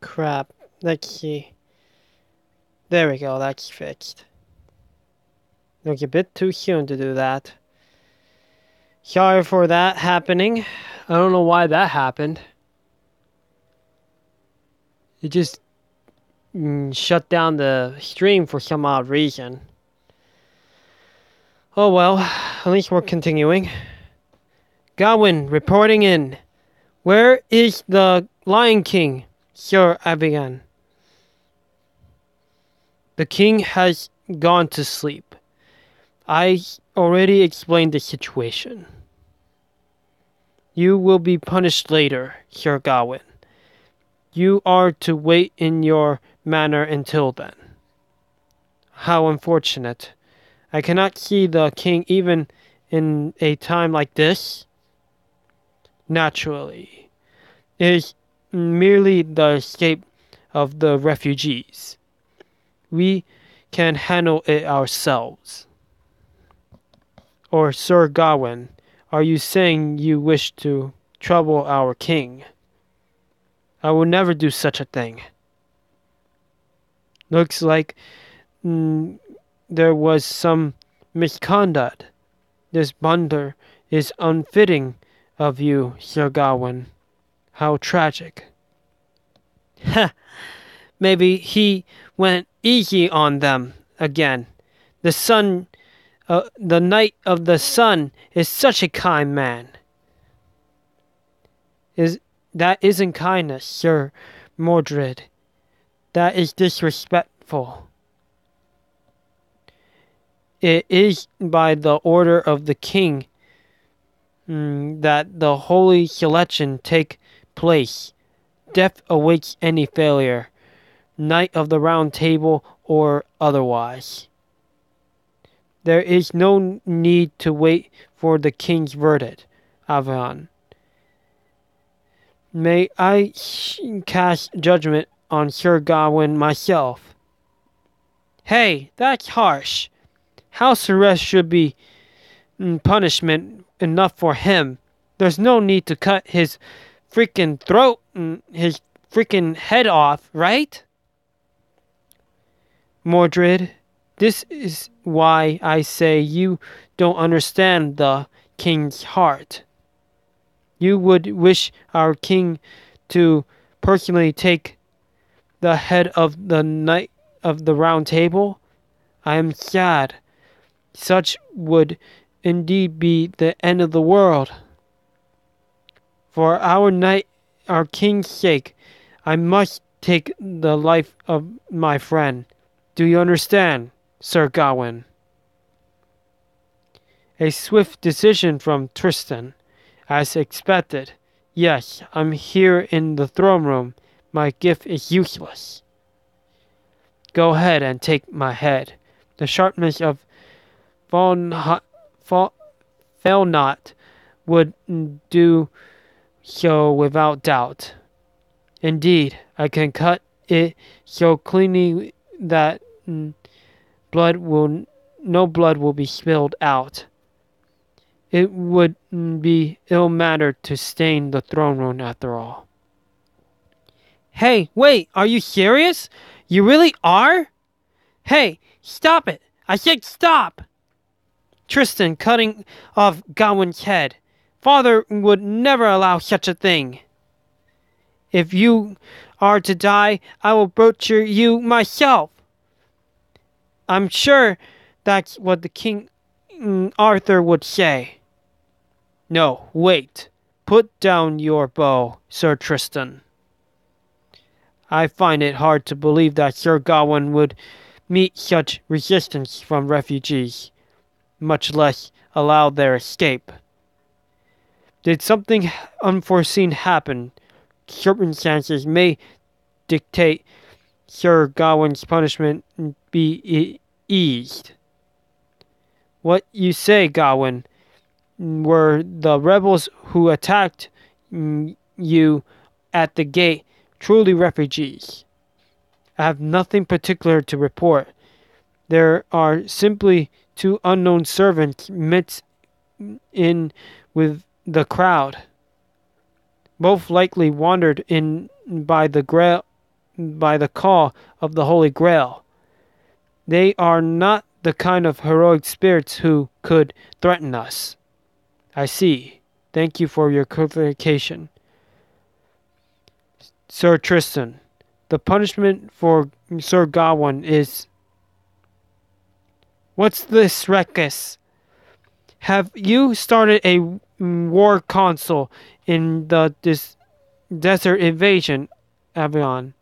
Crap. Let's see. There we go, that's fixed. Look, a bit too soon to do that. Sorry for that happening. I don't know why that happened. It just shut down the stream for some odd reason. Oh well, at least we're continuing. Gawain reporting in. Where is the Lion King, Sir Abigan? The king has gone to sleep. I already explained the situation. You will be punished later, Sir Gawain. You are to wait in your manor until then. How unfortunate. I cannot see the king even in a time like this. Naturally, it is merely the escape of the refugees. We can handle it ourselves. Or, Sir Gawain, are you saying you wish to trouble our king? I will never do such a thing. Looks like there was some misconduct. This blunder is unfitting of you, Sir Gawain. How tragic. Ha! Maybe he went easy on them again. The Knight of the Sun is such a kind man. That isn't kindness, Sir Mordred. That is disrespectful. It is by the order of the king that the holy selection take place. Death awaits any failure, Knight of the Round Table or otherwise. There is no need to wait for the king's verdict, Avian. May I cast judgment on Sir Gawain myself? Hey, that's harsh. House arrest should be punishment enough for him. There's no need to cut his freaking throat and his freaking head off, right? Mordred, this is why I say you don't understand the king's heart. You would wish our king to personally take the head of the Knight of the Round Table? I am sad. Such would indeed be the end of the world. For our king's sake, I must take the life of my friend. Do you understand, Sir Gawain? A swift decision from Tristan, as expected. Yes, I'm here in the throne room. My gift is useless. Go ahead and take my head. The sharpness of Felnot would do so without doubt. Indeed, I can cut it so cleanly that no blood will be spilled out. It would be ill mannered to stain the throne room after all. Hey, wait, are you serious? You really are? Hey, stop it! I said stop! Tristan cutting off Gawain's head. Father would never allow such a thing. If you are to die, I will butcher you myself. I'm sure that's what the King Arthur would say. No, wait. Put down your bow, Sir Tristan. I find it hard to believe that Sir Gawain would meet such resistance from refugees, much less allow their escape. Did something unforeseen happen? Circumstances may dictate Sir Gawain's punishment be eased. What you say, Gawain? Were the rebels who attacked you at the gate truly refugees? I have nothing particular to report. There are simply two unknown servants mixed in with the crowd. Both likely wandered in by the by the call of the Holy Grail. They are not the kind of heroic spirits who could threaten us. I see. Thank you for your clarification. Sir Tristan, the punishment for Sir Gawain is... What's this ruckus? Have you started a war council in this desert invasion, Avion?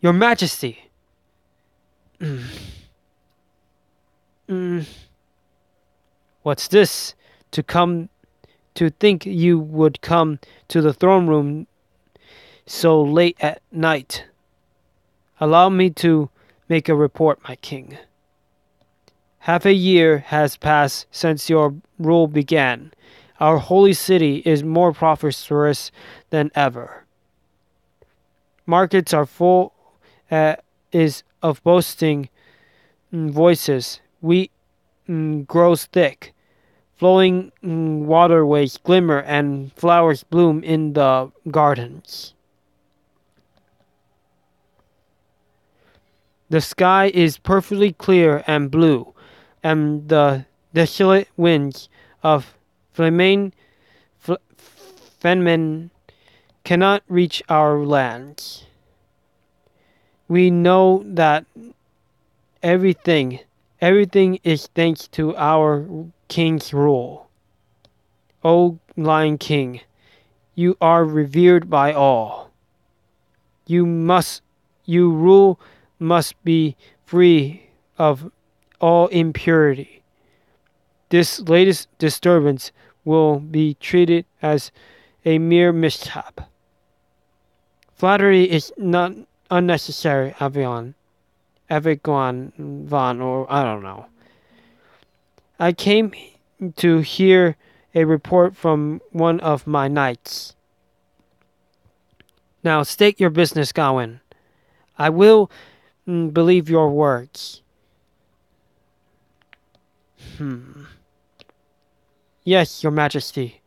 Your Majesty. What's this? To think you would come to the throne room so late at night. Allow me to make a report, my king. Half a year has passed since your rule began. Our holy city is more prosperous than ever. Markets are full of boasting voices. Wheat grows thick. Flowing waterways glimmer and flowers bloom in the gardens. The sky is perfectly clear and blue, and the desolate winds of Fenmen cannot reach our lands. We know that everything is thanks to our king's rule. O Lion King, you are revered by all. Your rule must be free of all impurity. This latest disturbance will be treated as a mere mishap. Flattery is not unnecessary, Avion, or I don't know. I came to hear a report from one of my knights. Now state your business, Gawain. I will believe your words. Yes, your Majesty.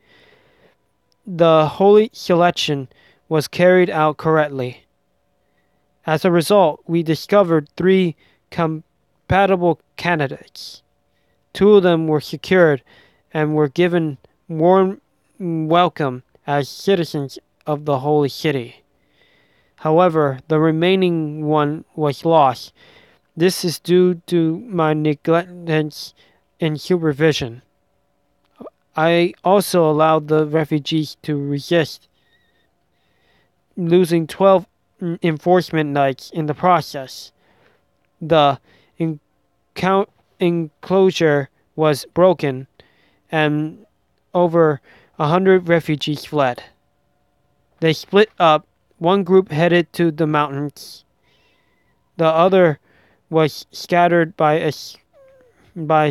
The holy selection was carried out correctly. As a result, we discovered 3 compatible candidates. 2 of them were secured and were given warm welcome as citizens of the holy city. However, the remaining one was lost. This is due to my negligence in supervision. I also allowed the refugees to resist, losing 12 enforcement knights in the process. The enclosure was broken, and over 100 refugees fled. They split up. One group headed to the mountains. The other was scattered by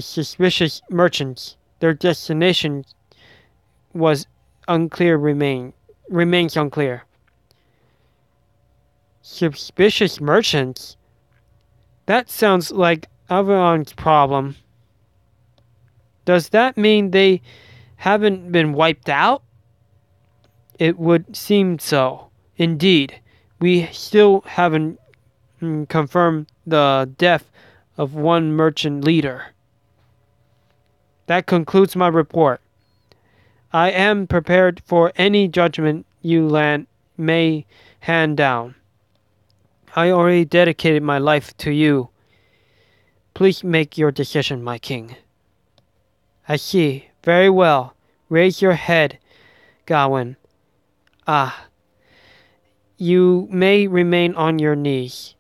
suspicious merchants. Their destination was remains unclear. Suspicious merchants? That sounds like Avion's problem. Does that mean they haven't been wiped out? It would seem so. Indeed, we still haven't confirmed the death of one merchant leader. That concludes my report. I am prepared for any judgment you may hand down. I already dedicated my life to you. Please make your decision, my king. I see. Very well. Raise your head, Gawain. You may remain on your knees,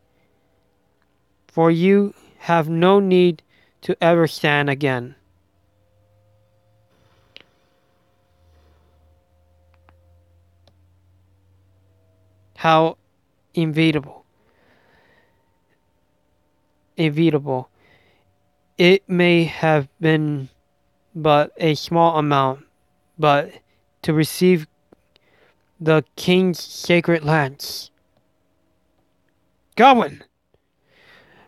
for you have no need to ever stand again. How inevitable. It may have been but a small amount, but to receive the king's sacred lance. Gawain!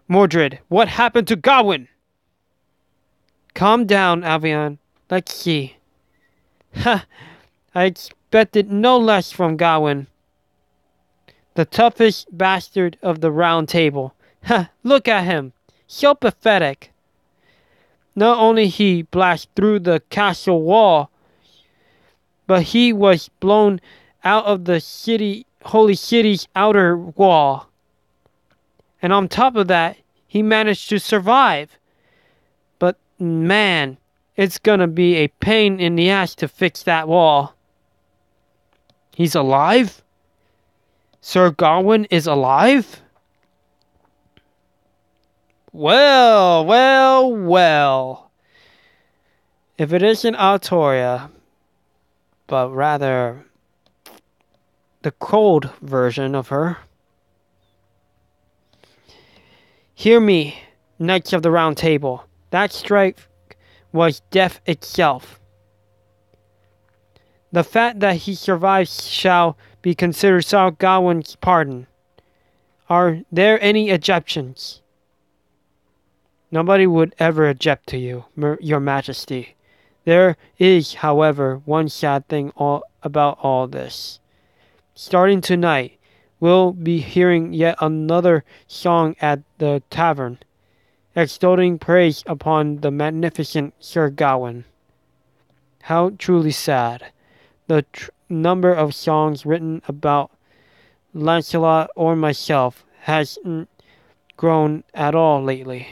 Mordred, what happened to Gawain? Calm down, Avion. Let's see. Ha! I expected no less from Gawain. The toughest bastard of the Round Table. Ha! Look at him! So pathetic! Not only he blasted through the castle wall, but he was blown out of the holy city's outer wall. And on top of that, he managed to survive. But man, it's gonna be a pain in the ass to fix that wall. He's alive? Sir Gawain is alive? Well, well, well. If it isn't Artoria, but rather the cold version of her. Hear me, Knights of the Round Table. That strike was death itself. The fact that he survives shall be considered Sir Gawain's pardon. Are there any objections? Nobody would ever object to you, your majesty. There is, however, one sad thing about all this. Starting tonight, we'll be hearing yet another song at the tavern, extolling praise upon the magnificent Sir Gawain. How truly sad. The number of songs written about Lancelot or myself hasn't grown at all lately.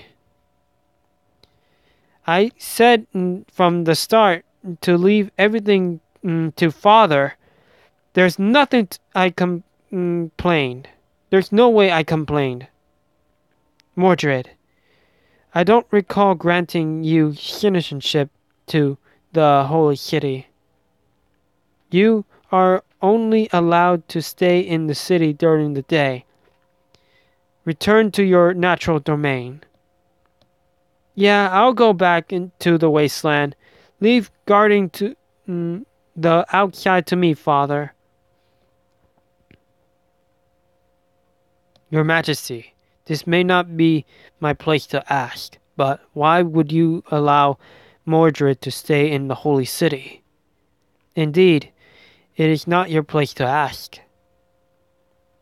I said from the start to leave everything to Father. There's nothing I complained. There's no way I complained. Mordred, I don't recall granting you citizenship to the Holy City. You are only allowed to stay in the city during the day. Return to your natural domain. Yeah, I'll go back into the wasteland. Leave guarding to the outside to me, Father. Your Majesty, this may not be my place to ask, but why would you allow Mordred to stay in the Holy City? Indeed, it is not your place to ask.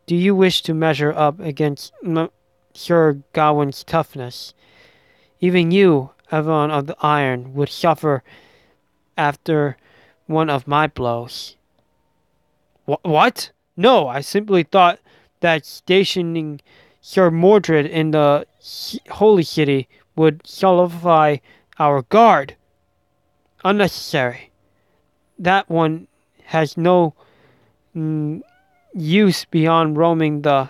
Do you wish to measure up against Sir Gawain's toughness? Even you, Avon of the Iron, would suffer after one of my blows. What? No, I simply thought that stationing Sir Mordred in the Holy City would solidify our guard. Unnecessary. That one has no use beyond roaming the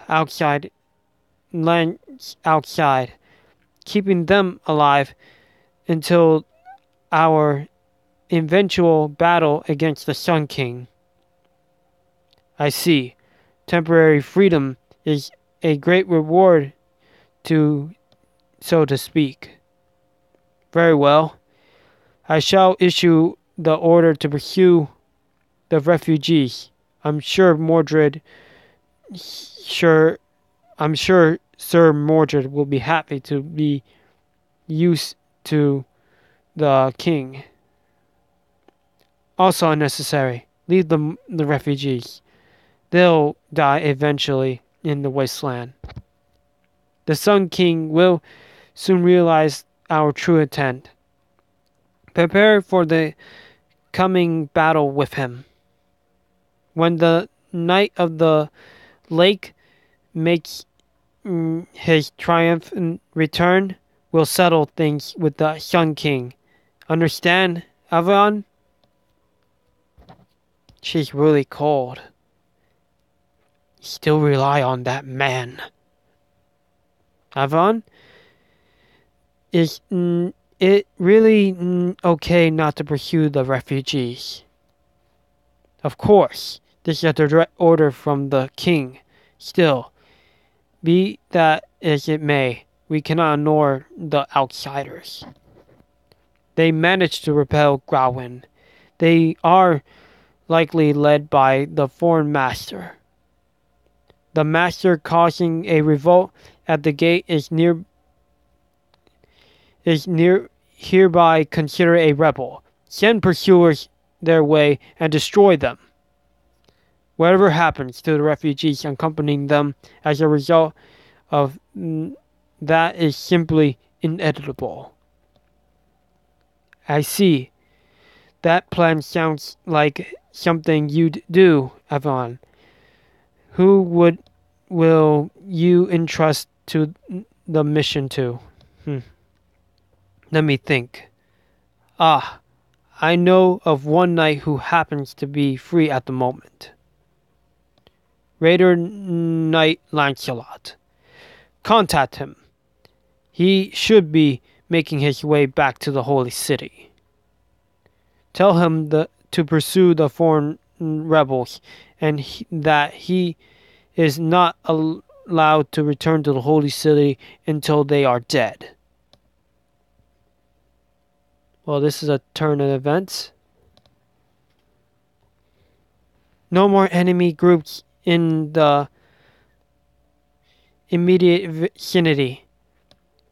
lands outside, keeping them alive until our eventual battle against the Sun King. I see. Temporary freedom is a great reward so to speak. Very well. I shall issue the order to pursue the refugees. I'm sure Sir Mordred will be happy to be used to the king. Also unnecessary. Leave the refugees. They'll die eventually in the wasteland. The Sun King will soon realize our true intent. Prepare for the coming battle with him. When the Knight of the Lake makes his triumphant return, we'll settle things with the Sun King. Understand, Avon? She's really cold. Still rely on that man. Avon? Is it really okay not to pursue the refugees? Of course, this is a direct order from the king. Still, be that as it may, we cannot ignore the outsiders. They managed to repel Gawain. They are likely led by the foreign master. The master causing a revolt at the gate is hereby considered a rebel. Send pursuers their way and destroy them. Whatever happens to the refugees accompanying them as a result of that is simply inevitable. I see. That plan sounds like something you'd do, Avon. Who will you entrust to the mission to? Hmm. Let me think. Ah, I know of one knight who happens to be free at the moment. Raider Knight Lancelot. Contact him. He should be making his way back to the Holy City. Tell him to pursue the foreign rebels and that he is not allowed to return to the Holy City until they are dead. Well, this is a turn of events. No more enemy groups in the immediate vicinity.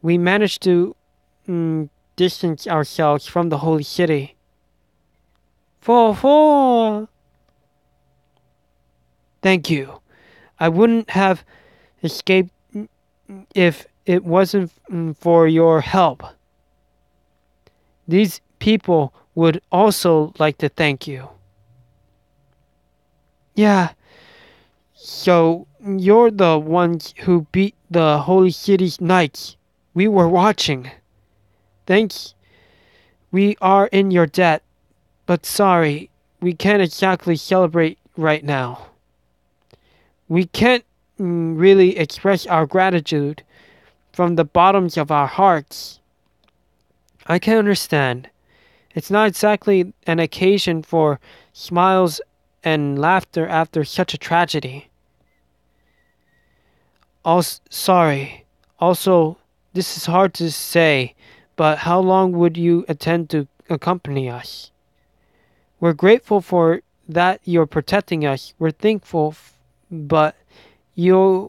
We managed to distance ourselves from the Holy City. Thank you. I wouldn't have escaped if it wasn't for your help. These people would also like to thank you. Yeah, so you're the ones who beat the Holy City's knights. We were watching. Thanks. We are in your debt, but sorry, we can't exactly celebrate right now. We can't really express our gratitude from the bottoms of our hearts. I can understand. It's not exactly an occasion for smiles and laughter after such a tragedy. Sorry. Also, this is hard to say, but how long would you intend to accompany us? We're grateful for that you're protecting us. We're thankful, but you're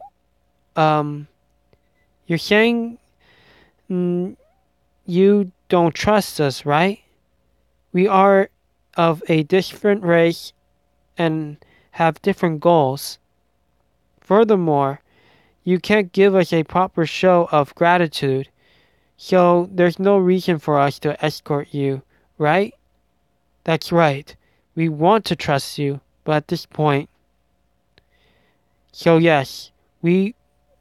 saying you don't trust us, right? We are of a different race and have different goals. Furthermore, you can't give us a proper show of gratitude, so there's no reason for us to escort you, right? That's right. We want to trust you, but at this point... So yes, we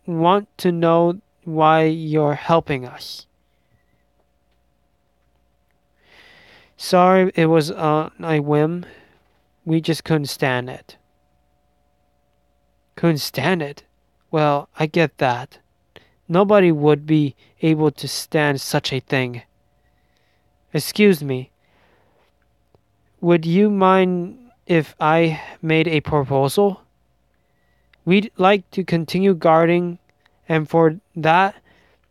want to know why you're helping us. Sorry, it was on a whim. We just couldn't stand it. Couldn't stand it? Well, I get that. Nobody would be able to stand such a thing. Excuse me. Would you mind if I made a proposal? We'd like to continue guarding, and for that,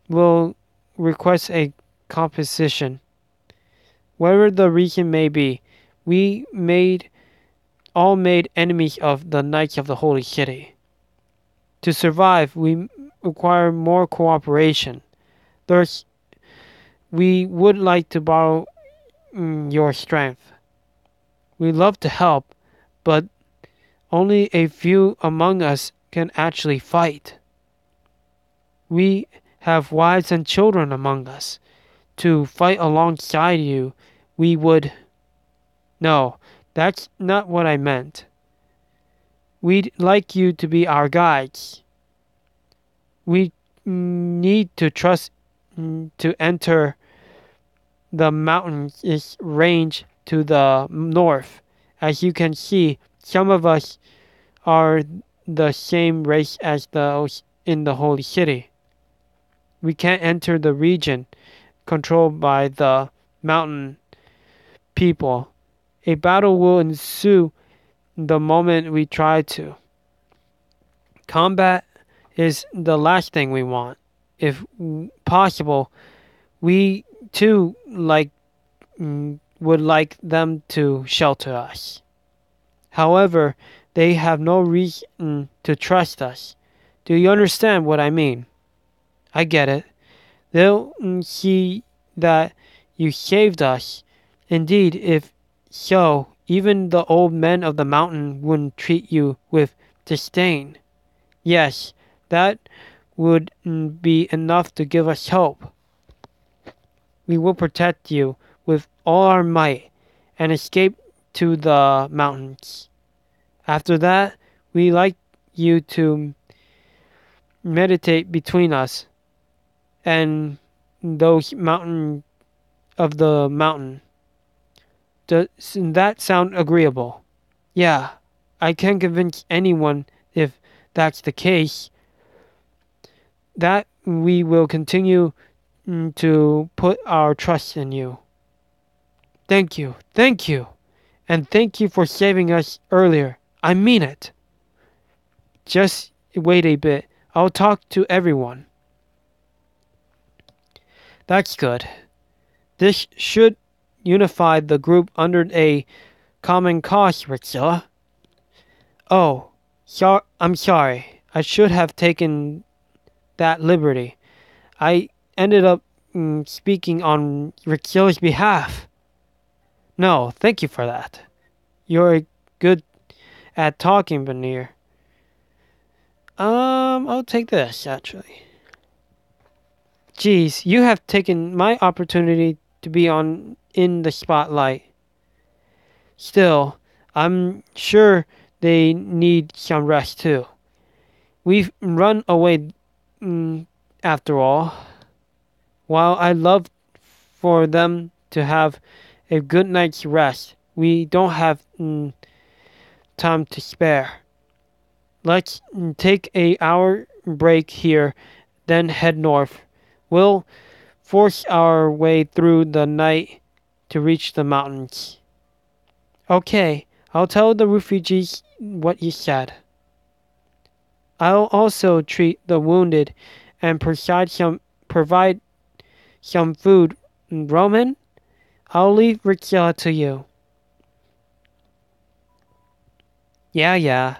we'll request a compensation. Whatever the reason may be, we all made enemies of the Knights of the Holy City. To survive, we require more cooperation. Thus, we would like to borrow your strength. We love to help, but only a few among us can actually fight. We have wives and children among us. To fight alongside you, we would... No, that's not what I meant. We'd like you to be our guides. We need to trust to enter the mountainous range to the north. As you can see, some of us are the same race as those in the Holy City. We can't enter the region controlled by the mountain people. A battle will ensue the moment we try to. Combat is the last thing we want. If possible, we too would like them to shelter us. However, they have no reason to trust us. Do you understand what I mean? I get it. They'll see that you saved us. Indeed, if so, Even the old men of the mountain wouldn't treat you with disdain. Yes, that would be enough to give us hope. We will protect you with all our might and escape to the mountains. After that, we like you to meditate between us and those mountain of the mountain. Does that sound agreeable? Yeah, I can convince anyone if that's the case that we will continue to put our trust in you. Thank you, thank you, and thank you for saving us earlier. I mean it. Just wait a bit. I'll talk to everyone. That's good. This should unify the group under a common cause, Rixilla. Oh, I'm sorry. I should have taken that liberty. I ended up speaking on Rixilla's behalf. No, thank you for that. You're good at talking, Benir. I'll take this, actually. Geez, you have taken my opportunity to be in the spotlight. Still, I'm sure they need some rest too. We've run away after all. While I love for them to have a good night's rest, we don't have time to spare. Let's take an hour break here, then head north. We'll force our way through the night to reach the mountains. Okay, I'll tell the refugees what you said. I'll also treat the wounded and provide some food. Roman, I'll leave Rixilla to you. Yeah.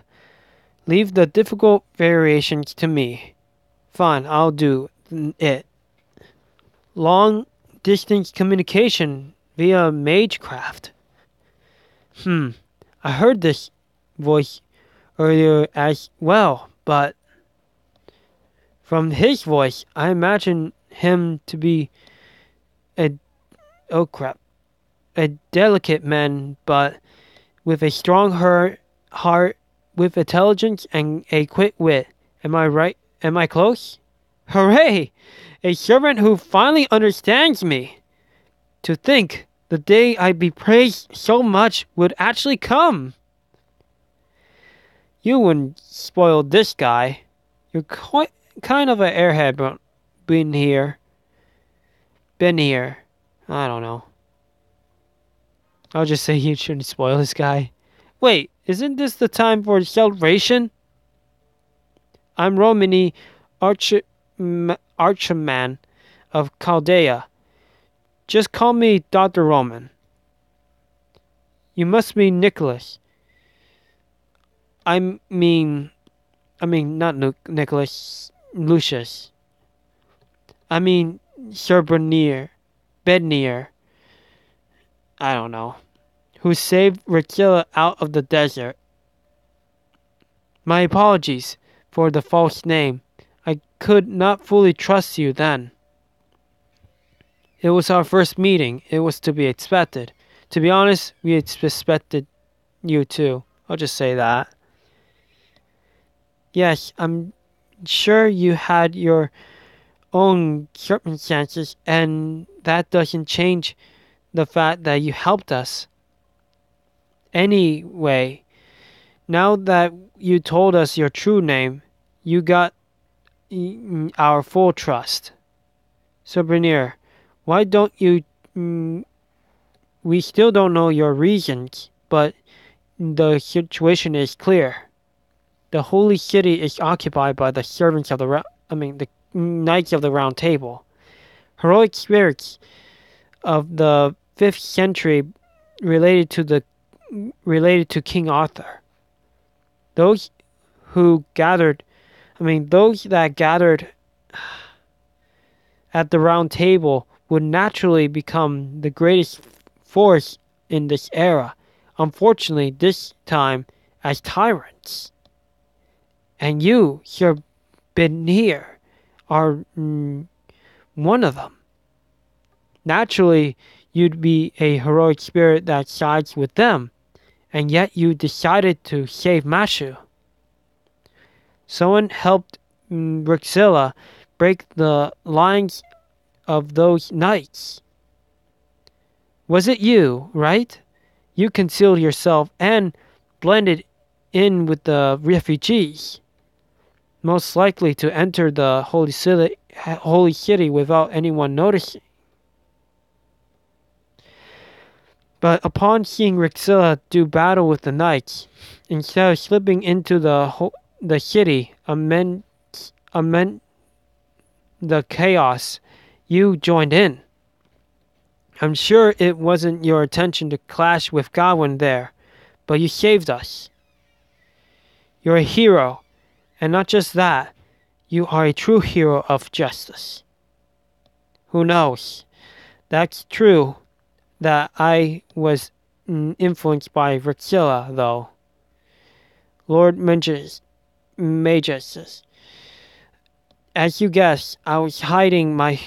Leave the difficult variations to me. Fine, I'll do it. Long distance communication via magecraft. I heard this voice earlier as well, but from his voice, I imagine him to be a delicate man, but with a strong heart, with intelligence and a quick wit. Am I right? Am I close? Hooray! A servant who finally understands me. To think the day I'd be praised so much would actually come. You wouldn't spoil this guy. You're quite kind of an airhead, but been here. I don't know. I'll just say you shouldn't spoil this guy. Wait, isn't this the time for celebration? I'm Romani, Archerman of Chaldea. Just call me Dr. Roman. You must be Nicholas. I mean not Nicholas, Lucius. I mean Sir Bednier. I don't know. Who saved Rixilla out of the desert. My apologies for the false name. I could not fully trust you then. It was our first meeting. It was to be expected. To be honest, we expected you too. I'll just say that. Yes, I'm sure you had your own circumstances, and that doesn't change the fact that you helped us. Anyway, now that you told us your true name, you got our full trust. So, Bernier, why don't you... we still don't know your reasons, but the situation is clear. The holy city is occupied by the servants of the Knights of the Round Table, heroic spirits of the 5th century related to King Arthur. Those that gathered at the Round Table would naturally become the greatest force in this era. unfortunately this time as tyrants. And you, Sir Benir, are one of them. Naturally, you'd be a heroic spirit that sides with them, and yet you decided to save Mashu. Someone helped Rixilla break the lines of those knights. Was it you, right? You concealed yourself and blended in with the refugees, most likely to enter the holy city without anyone noticing. But upon seeing Rixilla do battle with the knights, instead of slipping into the city amid the chaos, you joined in. I'm sure it wasn't your intention to clash with Gawain there, but you saved us. You're a hero, and not just that, you are a true hero of justice. Who knows? That's true that I was influenced by Rixilla, though. Lord Magus, as you guessed, I was hiding my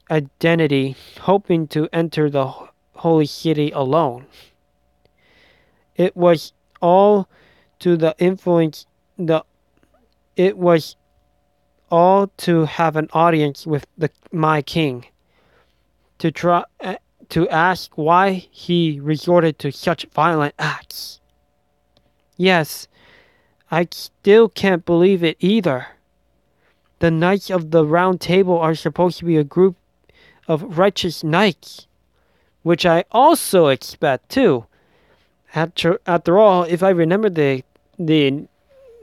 identity, hoping to enter the holy city alone. It was all to the influence. It was all to have an audience with my king, to ask why he resorted to such violent acts. Yes, I still can't believe it either. The Knights of the Round Table are supposed to be a group of righteous knights, which I also expect too. After all, if I remember the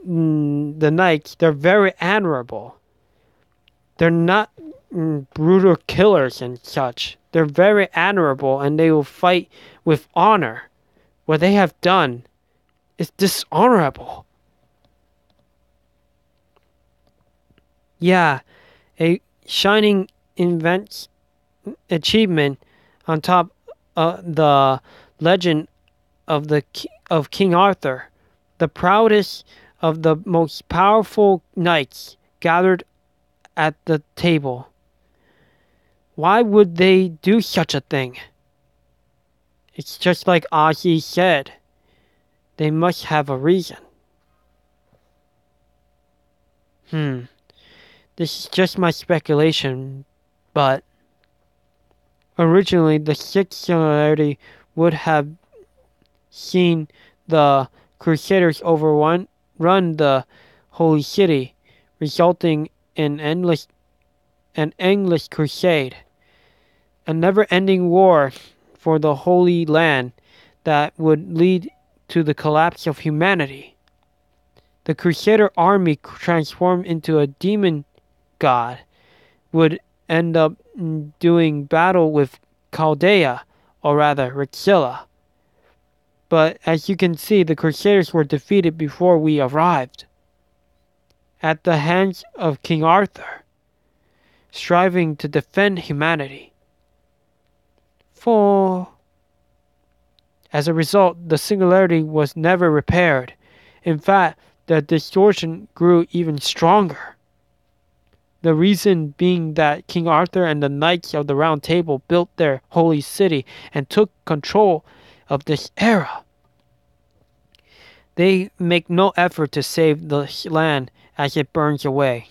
knights, they're very honorable. They're not brutal killers and such. They're very honorable, and they will fight with honor. What they have done is dishonorable. Yeah, a shining achievement on top of the legend of King Arthur, the proudest of the most powerful knights gathered at the table. Why would they do such a thing? It's just like Ozzy said. They must have a reason. This is just my speculation, but originally the sixth singularity would have seen the Crusaders run the holy city, resulting in an endless crusade, a never-ending war for the Holy Land that would lead to the collapse of humanity. The Crusader army transformed into a demon god would end up doing battle with Chaldea, or rather Rixilla. But as you can see, the Crusaders were defeated before we arrived, at the hands of King Arthur, striving to defend humanity. As a result, the singularity was never repaired. In fact, the distortion grew even stronger. The reason being that King Arthur and the Knights of the Round Table built their holy city and took control of this era. They make no effort to save the land as it burns away.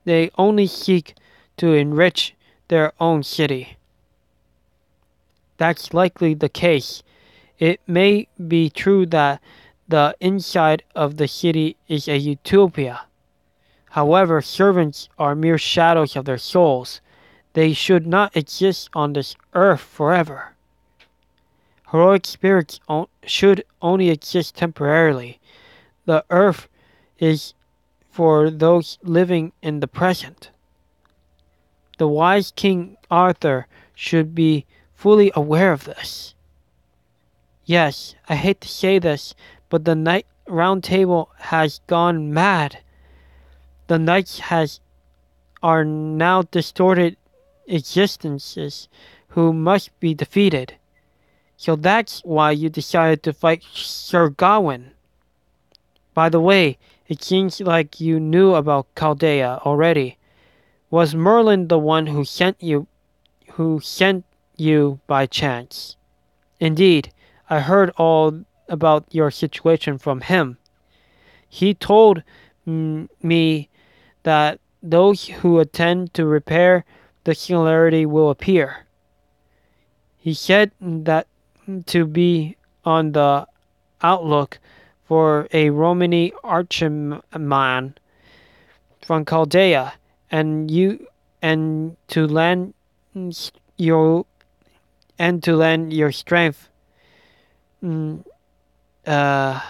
They only seek to enrich their own city. That's likely the case. It may be true that the inside of the city is a utopia. However, servants are mere shadows of their souls. They should not exist on this earth forever. Heroic spirits should only exist temporarily. The earth is for those living in the present. The wise King Arthur should be fully aware of this. Yes, I hate to say this, but the Knight Round Table has gone mad. The knights are now distorted existences who must be defeated. So that's why you decided to fight Sir Gawain. By the way, it seems like you knew about Chaldea already. Was Merlin the one who sent you by chance? Indeed, I heard all about your situation from him. He told me that those who attend to repair the singularity will appear. He said that to be on the outlook for a Romany archman from Chaldea, and you and to lend your strength, mm, uh,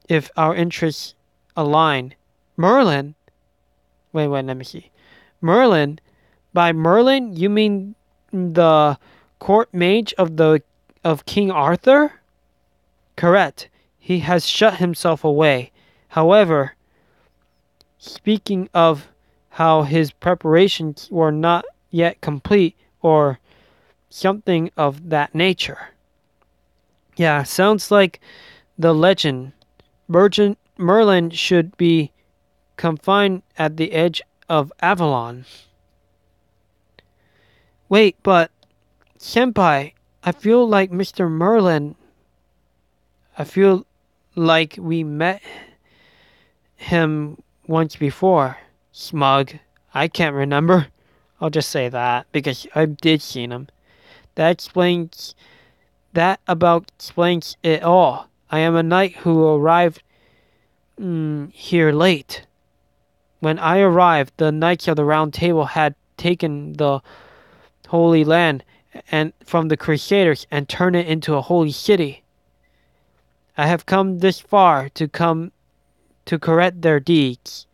if our interests align. Merlin? Wait, let me see. Merlin? By Merlin, you mean the court mage of King Arthur? Correct. He has shut himself away. However, speaking of how his preparations were not yet complete, or something of that nature. Yeah, sounds like the legend. Merlin should be confined at the edge of Avalon. Wait, but Senpai, I feel like Mr. Merlin. I feel like we met him once before. Smug. I can't remember. I'll just say that because I did see him. That about explains it all. I am a knight who arrived here late. When I arrived, the knights of the Round Table had taken the Holy Land and from the Crusaders and turned it into a holy city. I have come this far to correct their deeds,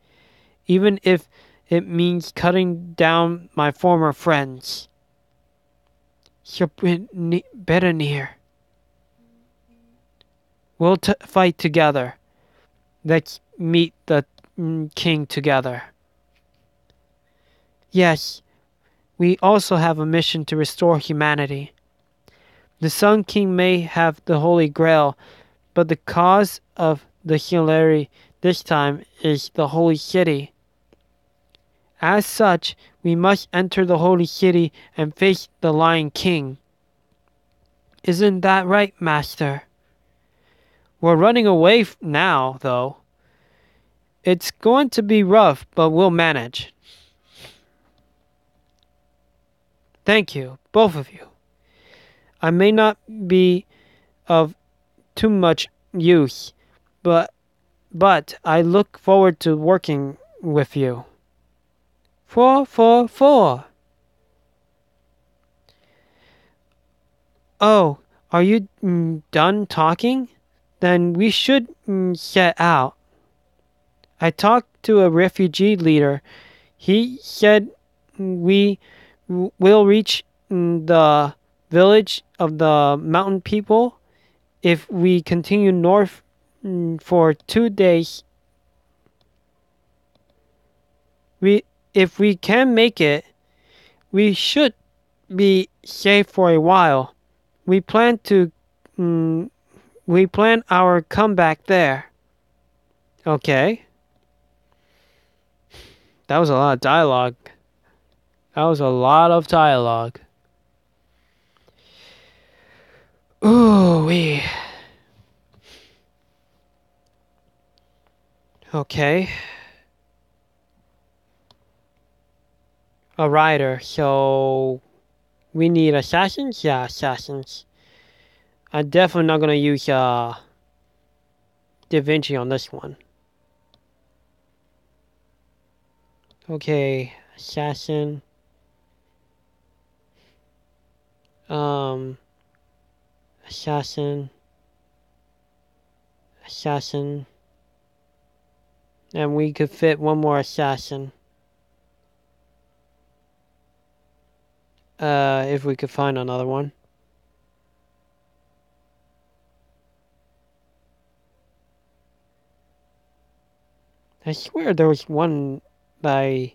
even if it means cutting down my former friends. Sir Bedonir, we'll fight together. Let's meet the king together. Yes, we also have a mission to restore humanity. The Sun King may have the Holy Grail, but the cause of the hilarity this time is the Holy City. As such, we must enter the Holy City and face the Lion King. Isn't that right, Master? We're running away now, though. It's going to be rough, but we'll manage. Thank you, both of you. I may not be of too much use, but I look forward to working with you. 444. Oh, are you done talking? Then we should set out. I talked to a refugee leader. He said we will reach the village of the mountain people if we continue north for 2 days. If we can make it, we should be safe for a while. We plan our comeback there. Okay. That was a lot of dialogue. Ooh wee. Okay. A rider. So we need assassins? Yeah, assassins. I'm definitely not gonna use Da Vinci on this one. Okay, assassin. Assassin. And we could fit one more assassin. If we could find another one. I swear there was one that I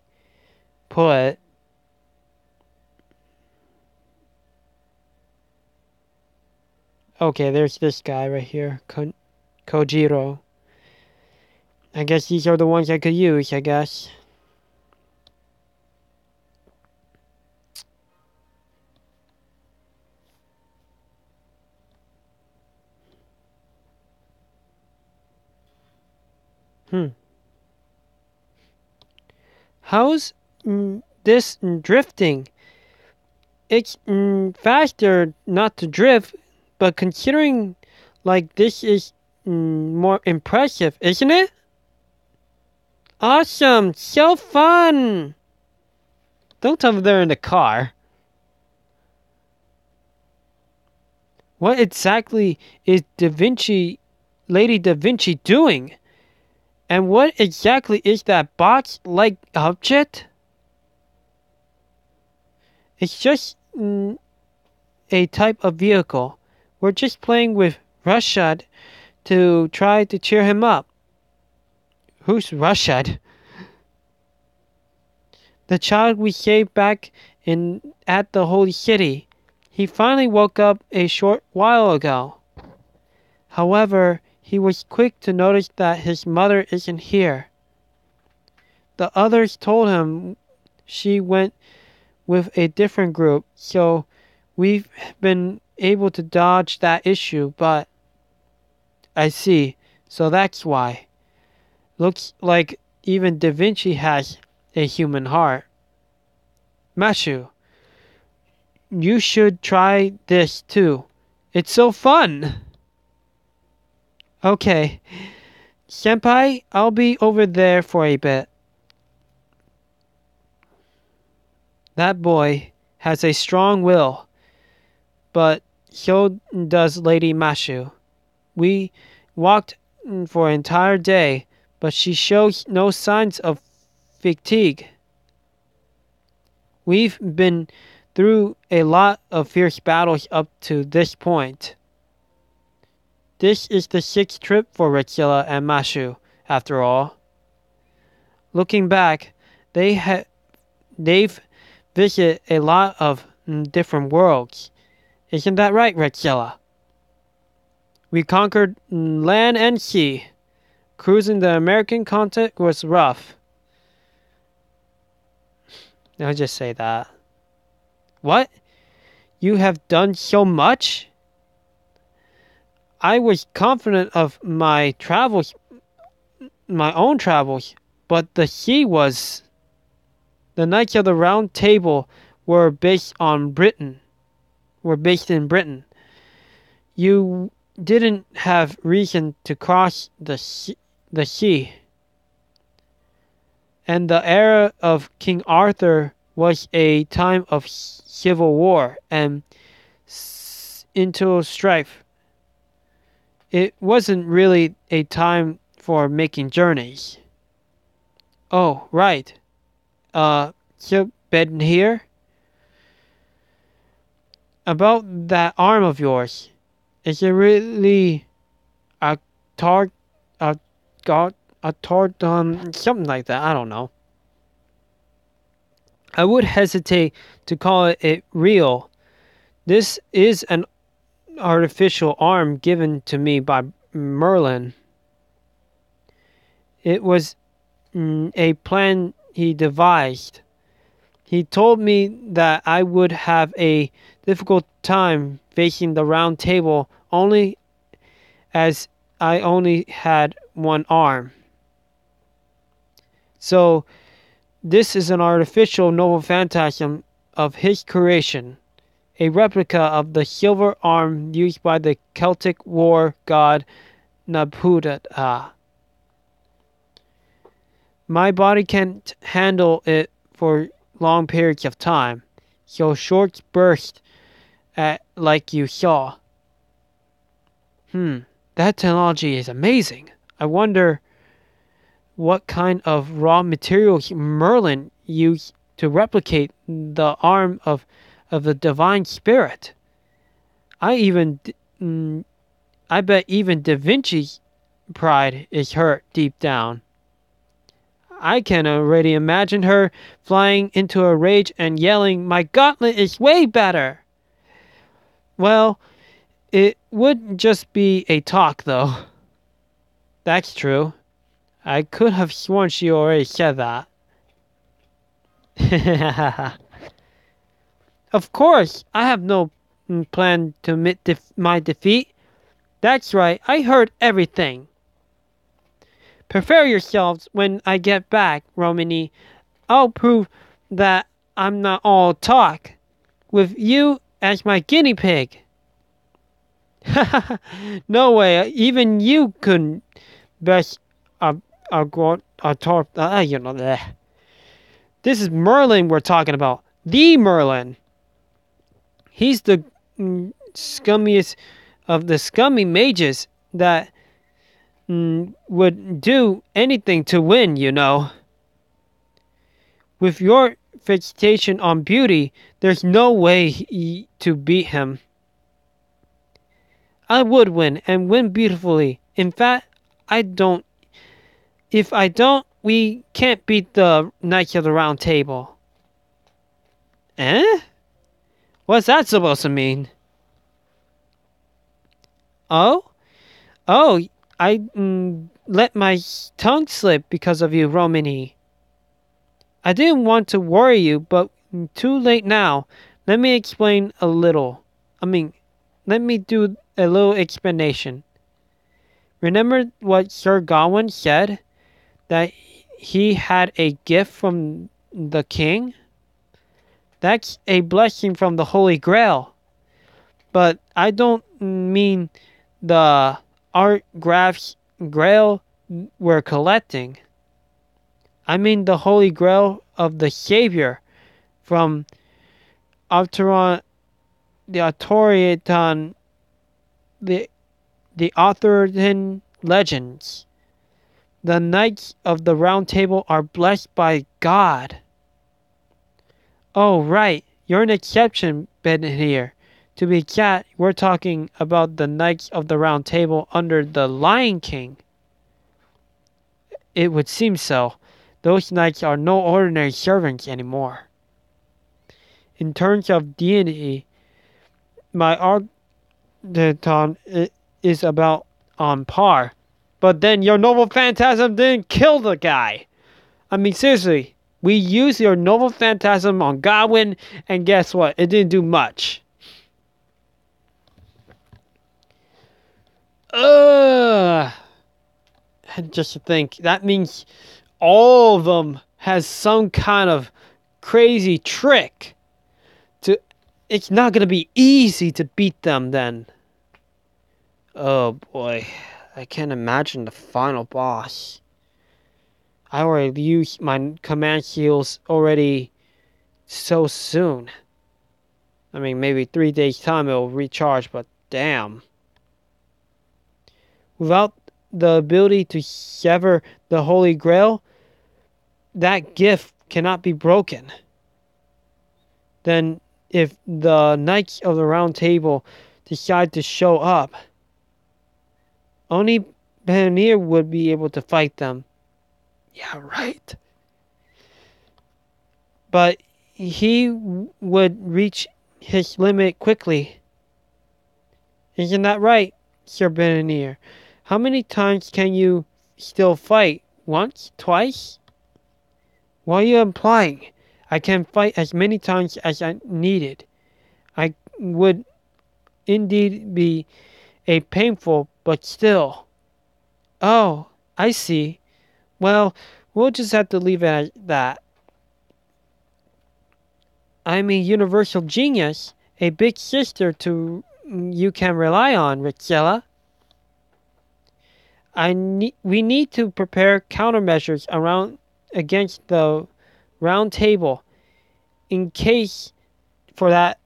put. Okay, there's this guy right here, Kojiro. I guess these are the ones I could use, I guess. Hmm. How's this drifting? It's faster not to drift, but considering like this is more impressive, isn't it? Awesome! So fun! Don't tell me they're in the car. What exactly is Lady Da Vinci doing? And what exactly is that box-like object? It's just a type of vehicle. We're just playing with Rashad to try to cheer him up. Who's Rashad? The child we saved back at the Holy City. He finally woke up a short while ago. However, he was quick to notice that his mother isn't here. The others told him she went with a different group, so we've been able to dodge that issue, but I see. So that's why. Looks like even Da Vinci has a human heart. Mashu, you should try this too. It's so fun! Okay. Senpai, I'll be over there for a bit. That boy has a strong will, but so does Lady Mashu. We walked for an entire day, but she shows no signs of fatigue. We've been through a lot of fierce battles up to this point. This is the 6th trip for Ritzilla and Mashu, after all. Looking back, they've visited a lot of different worlds. Isn't that right, Ritzilla? We conquered land and sea. Cruising the American continent was rough. I'll just say that. What? You have done so much? I was confident of my travels, my own travels, but the sea was. The Knights of the Round Table were based in Britain. You didn't have reason to cross the sea. And the era of King Arthur was a time of civil war and internal strife. It wasn't really a time for making journeys. Oh, right. So bed here? About that arm of yours. Is it really a something like that? I don't know. I would hesitate to call it real. This is an artificial arm given to me by Merlin. It was a plan he devised. He told me that I would have a difficult time facing the round table only as I only had one arm. So, this is an artificial noble phantasm of his creation, a replica of the silver arm used by the Celtic war god Naputa. My body can't handle it for long periods of time, so short bursts like you saw. That technology is amazing. I wonder what kind of raw materials Merlin used to replicate the arm of the divine spirit. I bet even Da Vinci's pride is hurt deep down. I can already imagine her flying into a rage and yelling, "My gauntlet is way better!" Well, It would just be a talk, though. That's true. I could have sworn she already said that. Of course, I have no plan to admit my defeat. That's right, I heard everything. Prepare yourselves when I get back, Romany. I'll prove that I'm not all talk, with you as my guinea pig. No way, even you couldn't best a torp. There. This is Merlin we're talking about. The Merlin. He's the scummiest of the scummy mages that would do anything to win, you know. With your fixation on beauty, there's no way to beat him. I would win, and win beautifully. In fact, I don't. If I don't, we can't beat the Knights of the Round Table. Eh? What's that supposed to mean? Oh? Oh, I let my tongue slip because of you, Romany. I didn't want to worry you, but too late now. Let me explain a little. Let me do a little explanation. Remember what Sir Gawain said? That he had a gift from the king? That's a blessing from the Holy Grail. But I don't mean the art grail we're collecting. I mean the Holy Grail of the Savior from the Arthurian legends. The Knights of the Round Table are blessed by God. Oh, right. You're an exception, Ben here. To be exact, we're talking about the Knights of the Round Table under the Lion King. It would seem so. Those knights are no ordinary servants anymore. In terms of deity, my Archon is about on par. But then your noble phantasm didn't kill the guy. I mean, seriously. We used your noble phantasm on Gawain, and guess what? It didn't do much. And just to think, that means all of them has some kind of crazy trick. It's not going to be easy to beat them then. Oh boy. I can't imagine the final boss. I already used my command heals already so soon. I mean, maybe 3 days time it'll recharge, but damn. Without the ability to sever the Holy Grail, that gift cannot be broken. Then if the Knights of the Round Table decide to show up, only Pioneer would be able to fight them. Yeah, right. But he would reach his limit quickly. Isn't that right, Sir Benanier? How many times can you still fight? Once? Twice? What are you implying? I can fight as many times as I needed. I would indeed be a painful, but still. Oh, I see. Well, we'll just have to leave it at that. I'm a universal genius, a big sister you can rely on, Richella. We need to prepare countermeasures against the Round Table. In case for that,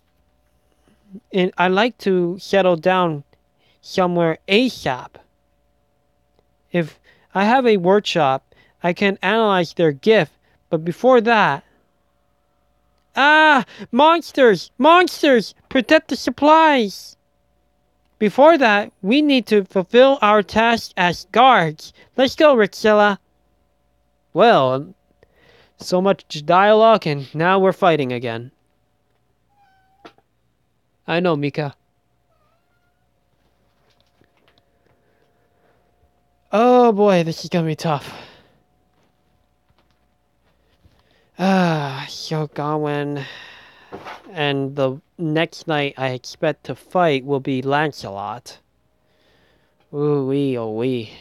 I'd like to settle down somewhere ASAP. If I have a workshop, I can analyze their gift, but before that... Ah! Monsters! Monsters! Protect the supplies! Before that, we need to fulfill our task as guards. Let's go, Rixilla. Well, so much dialogue, and now we're fighting again. I know, Mika. Oh boy, this is gonna be tough. Shogawen. And the next knight I expect to fight will be Lancelot. Ooh wee, oh wee.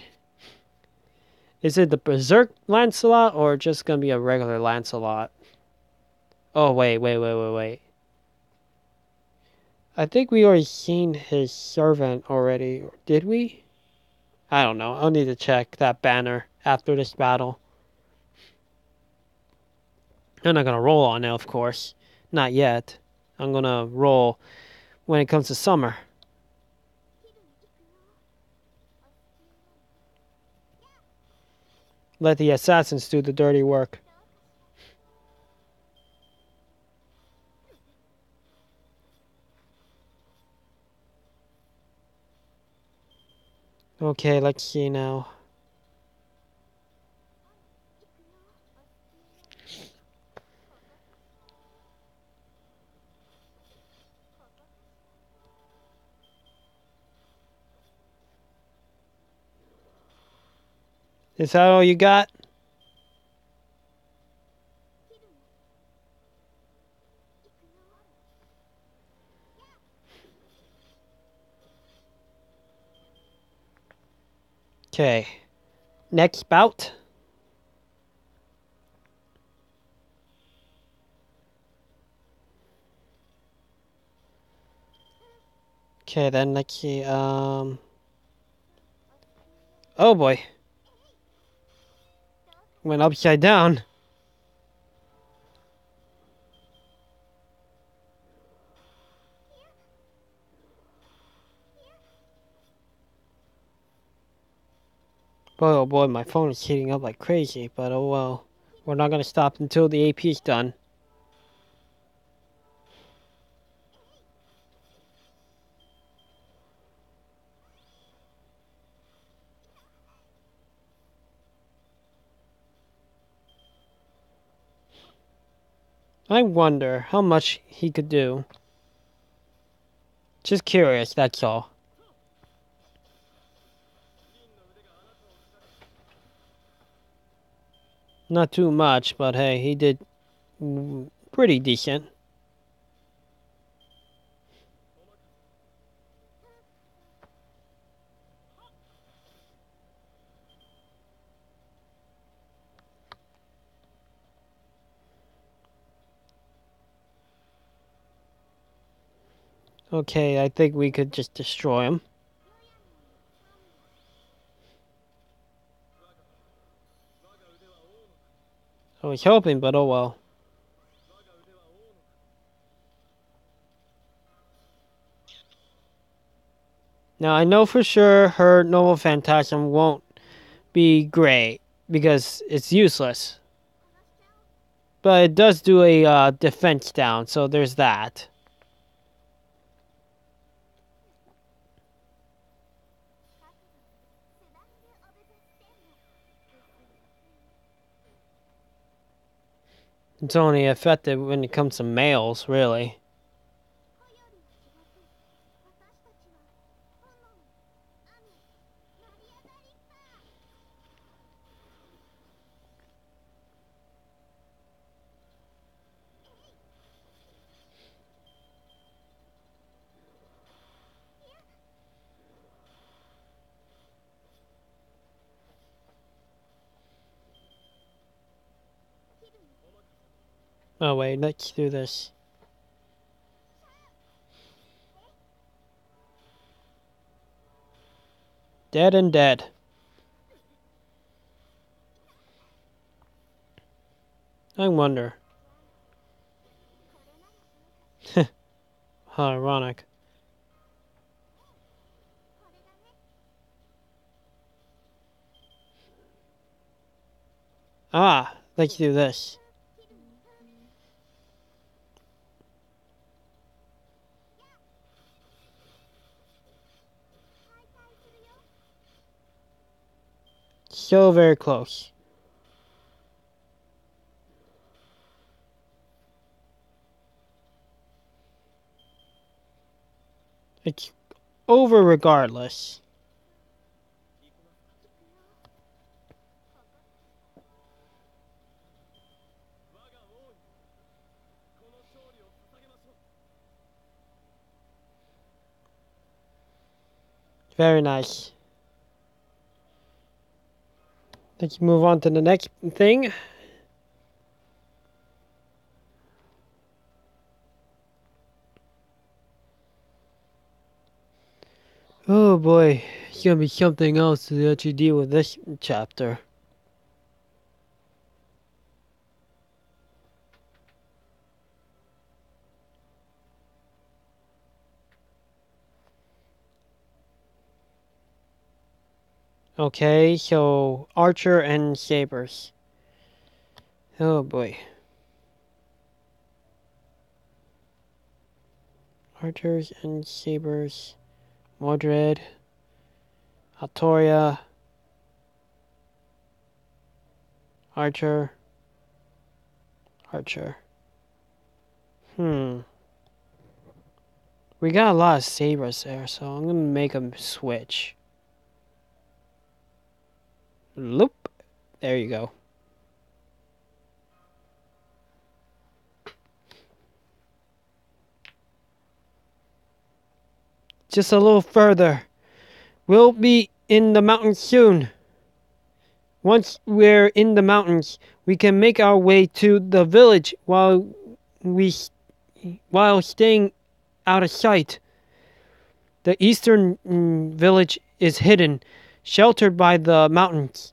Is it the Berserk Lancelot or just gonna be a regular Lancelot? Oh, wait. I think we already seen his servant already. Did we? I don't know. I'll need to check that banner after this battle. I'm not gonna roll on it, of course. Not yet. I'm gonna roll when it comes to summer. Let the assassins do the dirty work. Okay, let's see now. Is that all you got? Okay. Next bout. Okay, then let's see. Oh boy. Went upside down. Boy, oh boy, my phone is heating up like crazy, but oh well. We're not gonna stop until the AP is done. I wonder how much he could do. Just curious, that's all. Not too much, but hey, he did pretty decent. Okay, I think we could just destroy him. I was hoping, but oh well. Now, I know for sure her Noble Phantasm won't be great, because it's useless. But it does do a defense down, so there's that. It's only effective when it comes to males, really. Oh wait, let's do this. Dead and dead. I wonder. How ironic. Ah, let's do this. So very close. It's over regardless. Very nice. Let's move on to the next thing. Oh boy, it's gonna be something else to actually deal with this chapter. Okay, so Archer and Sabers. Oh boy. Archers and Sabers. Mordred. Altoria. Archer. Archer. We got a lot of Sabers there, so I'm gonna make them switch. Loop. There you go. Just a little further. We'll be in the mountains soon. Once we're in the mountains, we can make our way to the village while staying out of sight. The eastern village is hidden, sheltered by the mountains.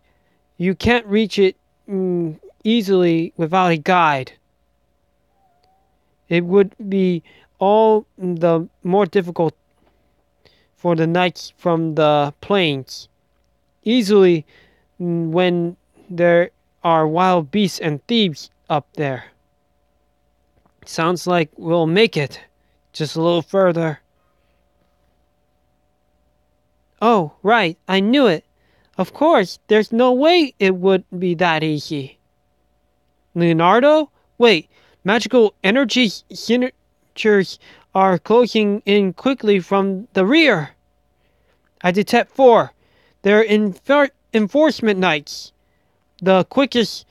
You can't reach it easily without a guide. It would be all the more difficult for the knights from the plains. Easily when there are wild beasts and thieves up there. Sounds like we'll make it. Just a little further. Oh, right, I knew it. Of course, there's no way it would be that easy. Leonardo? Wait, magical energy signatures are closing in quickly from the rear. I detect 4. They're enforcement knights. The quickest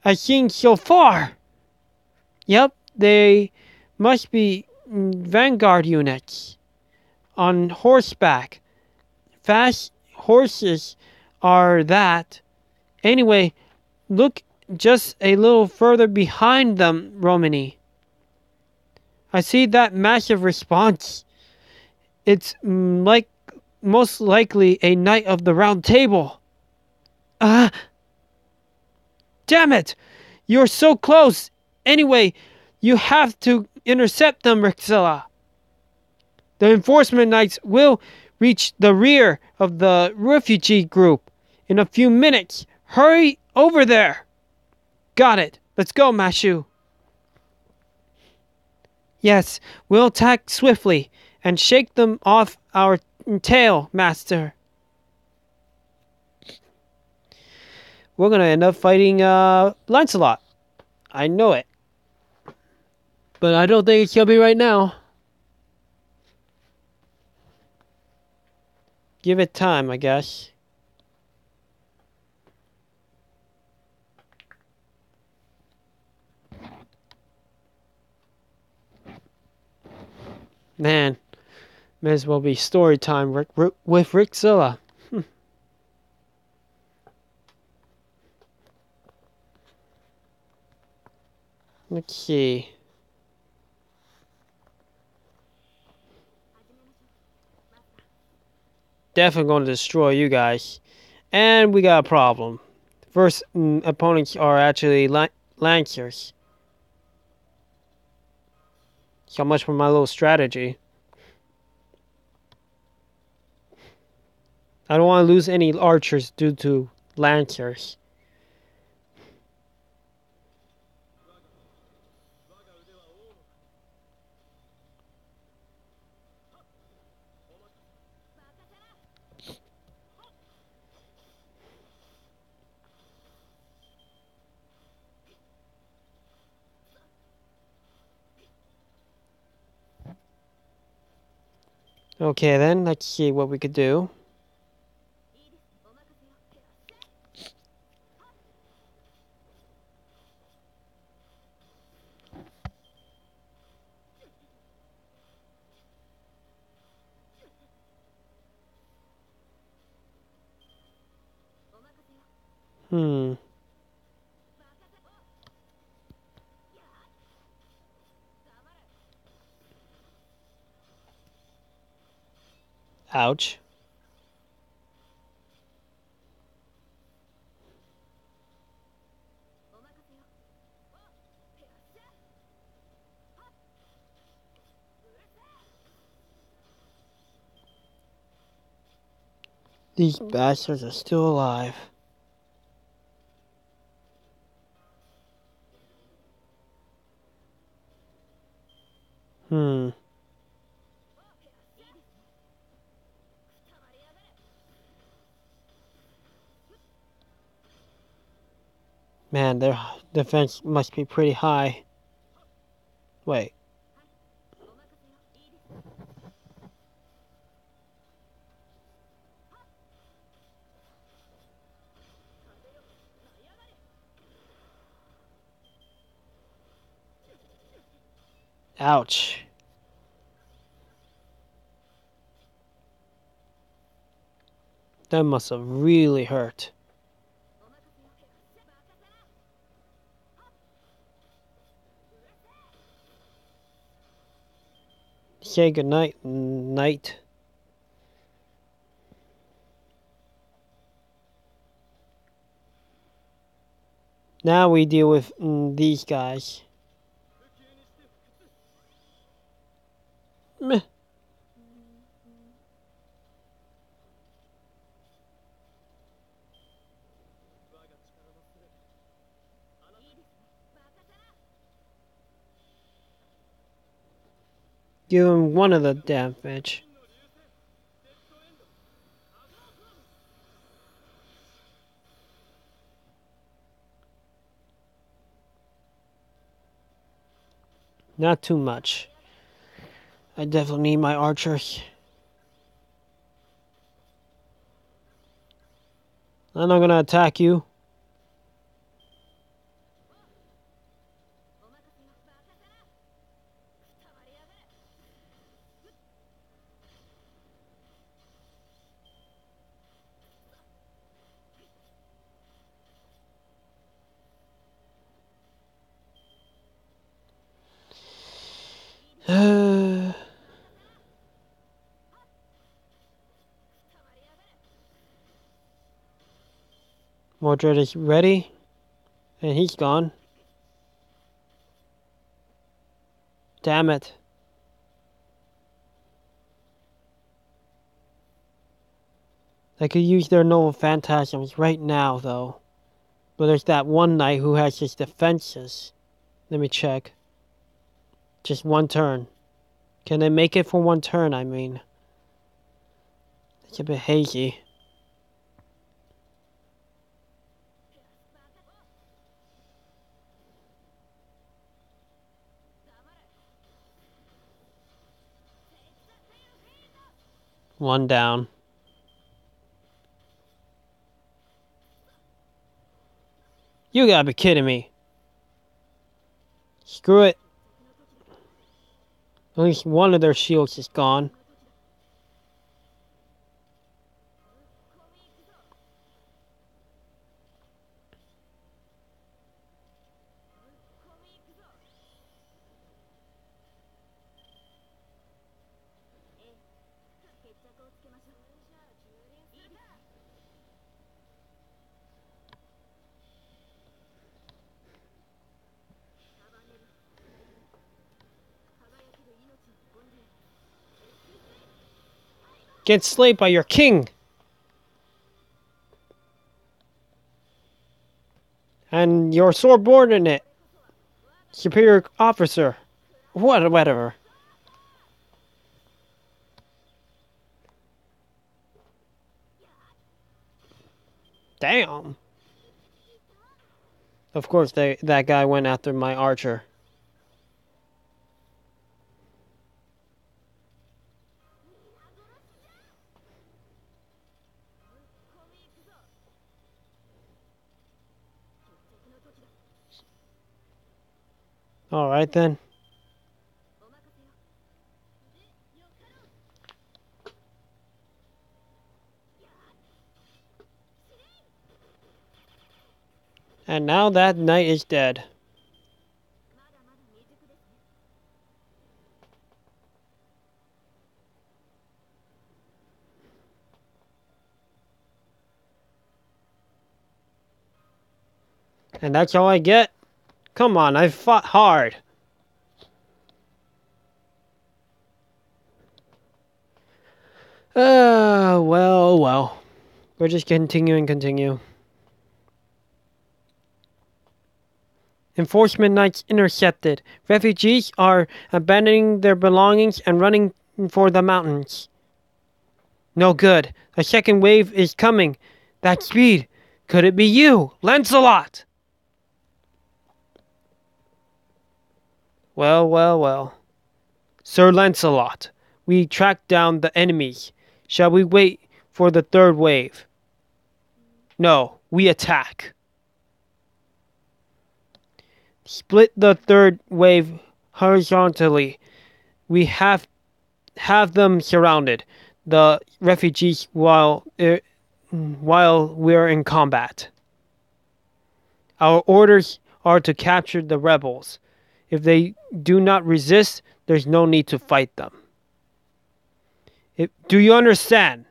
I've seen so far. Yep, they must be vanguard units. On horseback. Fast horses are that. Anyway, look just a little further behind them, Romany. I see that massive response. It's most likely a knight of the round table. Damn it! You're so close! Anyway, you have to intercept them, Rixilla. The enforcement knights will reach the rear of the refugee group in a few minutes. Hurry over there! Got it. Let's go, Mashu. Yes, we'll attack swiftly and shake them off our tail, Master. We're gonna end up fighting Lancelot. I know it. But I don't think it's gonna be right now. Give it time, I guess. Man, may as well be story time with Rixilla. Let's see. Definitely going to destroy you guys. And we got a problem. First opponents are actually Lancers. So much for my little strategy. I don't want to lose any archers due to Lancers. Okay then, let's see what we could do. Hmm. Ouch. These bastards are still alive. Hmm. Man, their defense must be pretty high. Wait. Ouch. That must have really hurt. Say goodnight, knight. Now we deal with these guys. Meh. Give him one of the damage. Not too much. I definitely need my archers. I'm not gonna attack you. Mordred is ready. And he's gone. Damn it. I could use their noble phantasms right now, though. But there's that one knight who has his defenses. Let me check. Just one turn. Can they make it for one turn, I mean? It's a bit hazy. One down. You gotta be kidding me. Screw it. At least one of their shields is gone. Get slayed by your king! And your subordinate. Superior officer. Whatever. Damn. Of course, that guy went after my archer. Alright then. And now that knight is dead. And that's all I get? Come on, I fought hard. Well. We're just continue. Enforcement knights intercepted. Refugees are abandoning their belongings and running for the mountains. No good. A second wave is coming. That speed. Could it be you, Lancelot? Well. Sir Lancelot, we tracked down the enemies. Shall we wait for the third wave? No, we attack. Split the third wave horizontally. We have them surrounded, the refugees, while we're in combat. Our orders are to capture the rebels. If they do not resist, there's no need to fight them. Do you understand?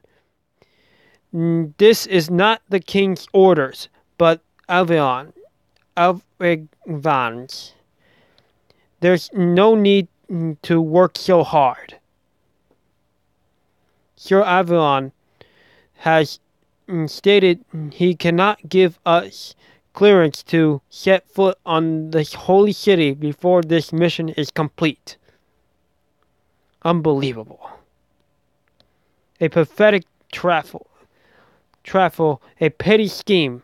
This is not the king's orders, but Alvan's. There's no need to work so hard. Sir Avalon has stated he cannot give us clearance to set foot on the holy city before this mission is complete. Unbelievable. A pathetic trifle, a petty scheme.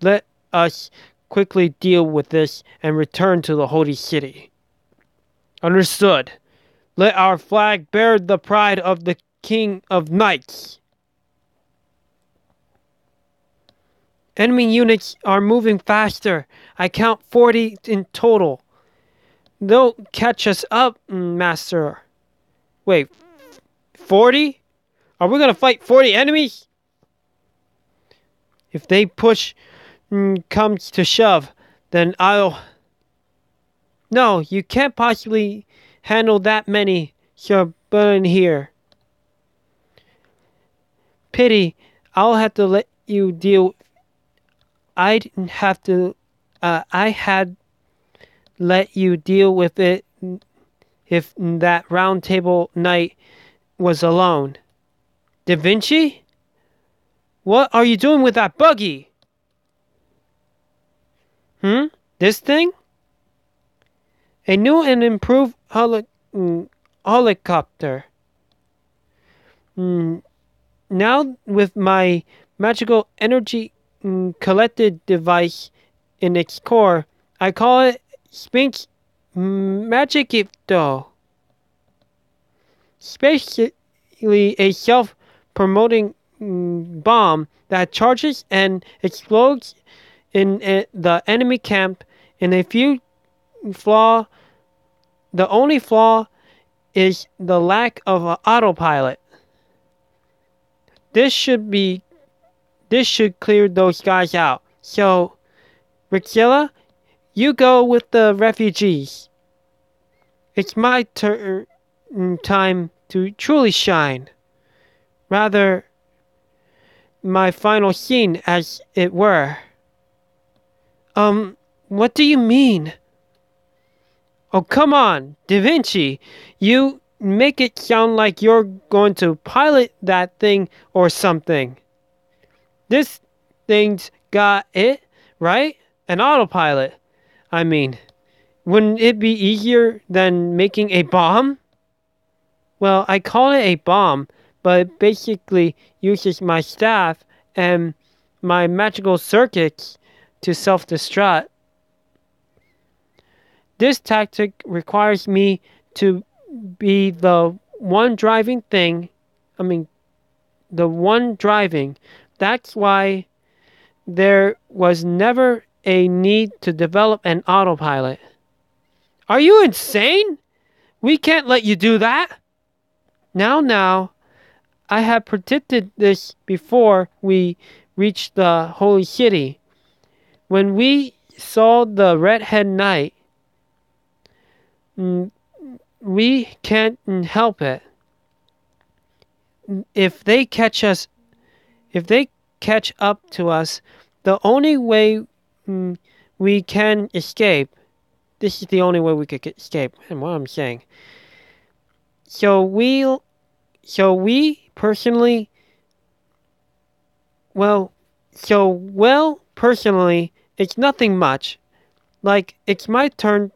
Let us quickly deal with this and return to the holy city. Understood. Let our flag bear the pride of the King of Knights. Enemy units are moving faster. I count 40 in total. They'll catch us up, Master. Wait, 40? Are we going to fight 40 enemies? If they push comes to shove, then I'll... No, you can't possibly handle that many, Sir Burn here. Pity, I'll have to let you deal... I had let you deal with it if that round table knight was alone. Da Vinci? What are you doing with that buggy? This thing? A new and improved helicopter. Now with my magical energy collected device in its core, I call it Sphinx Magicito. Basically a self-promoting bomb that charges and explodes in the enemy camp in a few flaw. The only flaw is the lack of an autopilot. This should clear those guys out. So, Rixilla, you go with the refugees. It's my time to truly shine. Rather, my final scene, as it were. What do you mean? Oh, come on, Da Vinci. You make it sound like you're going to pilot that thing or something. This thing's got it, right? An autopilot. I mean, wouldn't it be easier than making a bomb? Well, I call it a bomb, but it basically uses my staff and my magical circuits to self-destruct. This tactic requires me to be the one driving. That's why there was never a need to develop an autopilot. Are you insane? We can't let you do that. Now, I have predicted this before we reached the holy city. when we saw the redhead knight, we can't help it. If they catch up to us, the only way we can escape. This is the only way we could escape. And what I'm saying. So we personally. Personally, it's nothing much. Like, it's my turn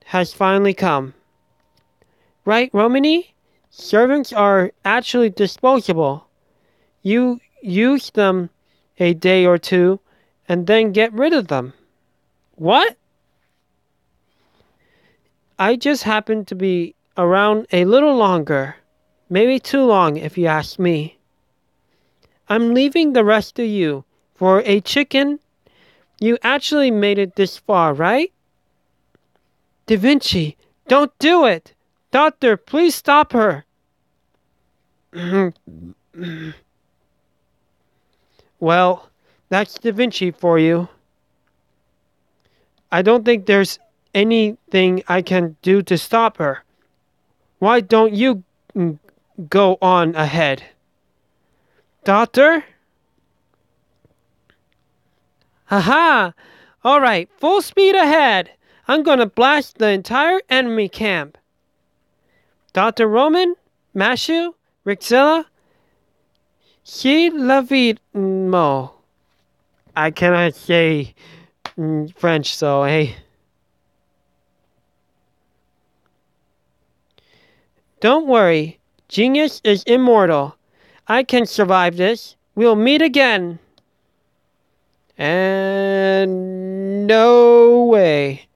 has finally come. Right, Romany? Servants are actually disposable. You use them a day or two, and then get rid of them. What? I just happen to be around a little longer. Maybe too long, if you ask me. I'm leaving the rest of you for a chicken. You actually made it this far, right? Da Vinci, don't do it! Doctor, please stop her! Well, that's Da Vinci for you. I don't think there's anything I can do to stop her. Why don't you go on ahead? Doctor? Haha! Alright, full speed ahead! I'm gonna blast the entire enemy camp. Dr. Roman, Mashu, Rixilla, She Lavimo. I cannot say French, so hey. Don't worry, genius is immortal. I can survive this. We'll meet again. And no way.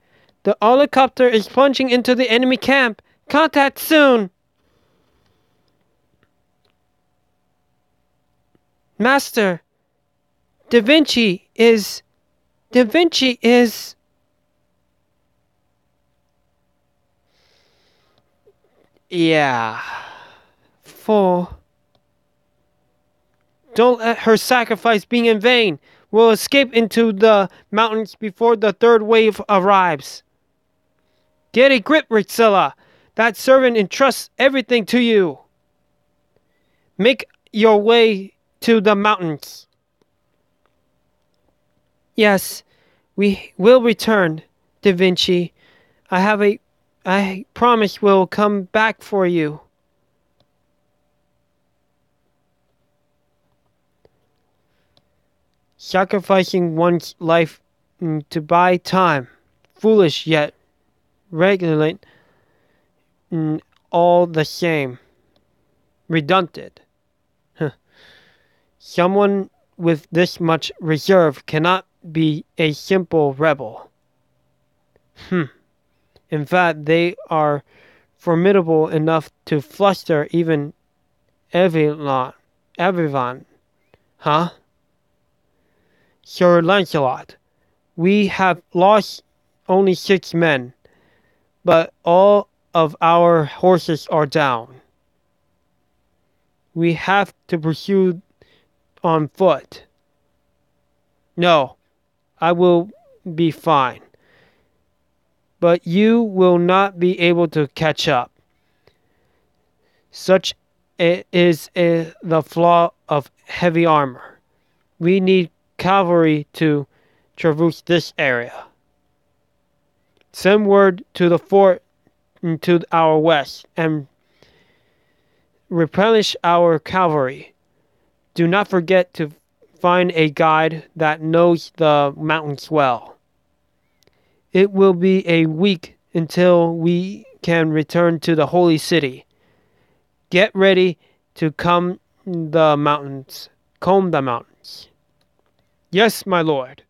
The helicopter is plunging into the enemy camp. Contact soon. Master, Da Vinci is... Yeah. Full. Don't let her sacrifice be in vain. We'll escape into the mountains before the third wave arrives. Get a grip, Rixilla. That servant entrusts everything to you. Make your way to the mountains. Yes, we will return, Da Vinci. I promise we'll come back for you. Sacrificing one's life to buy time. Foolish yet regulate all the same. Redundant. Someone with this much reserve cannot be a simple rebel. In fact, they are formidable enough to fluster even everyone. Huh? Sir Lancelot, we have lost only 6 men, but all of our horses are down. We have to pursue on foot. No, I will be fine. But you will not be able to catch up. Such is the flaw of heavy armor. We need cavalry to traverse this area. Send word to the fort to our west and replenish our cavalry. Do not forget to find a guide that knows the mountains well. It will be a week until we can return to the holy city. Get ready to comb the mountains. Yes, my lord.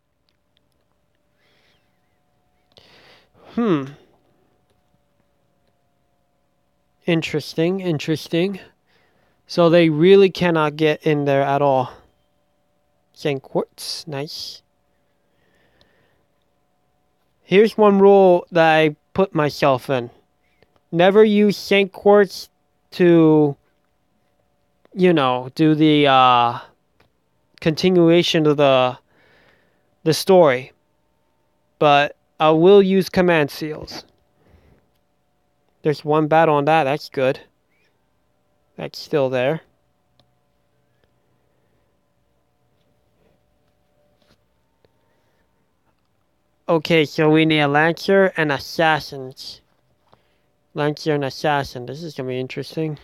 Interesting. So they really cannot get in there at all. St. Quartz, nice. Here's one rule that I put myself in. Never use St. Quartz to, do the continuation of the story. But I will use command seals. There's one battle on that. That's good. That's still there. Okay, so we need a Lancer and Assassins. Lancer and Assassin. This is going to be interesting.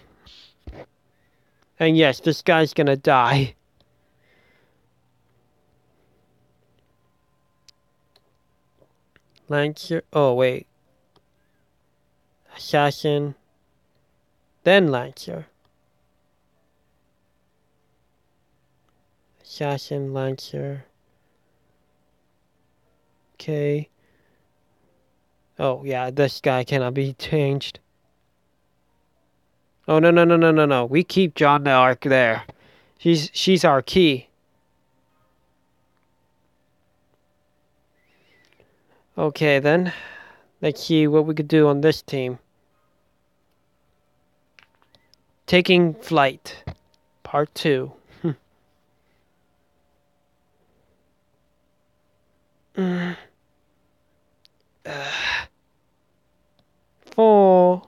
And yes, this guy's going to die. Lancer. Oh, wait. Assassin. Then Lancer. Assassin, Lancer. Okay. Oh, yeah, this guy cannot be changed. Oh, no. We keep John the Arc there. She's our key. Okay, then. Let's see what we could do on this team. Taking Flight. Part 2. Four.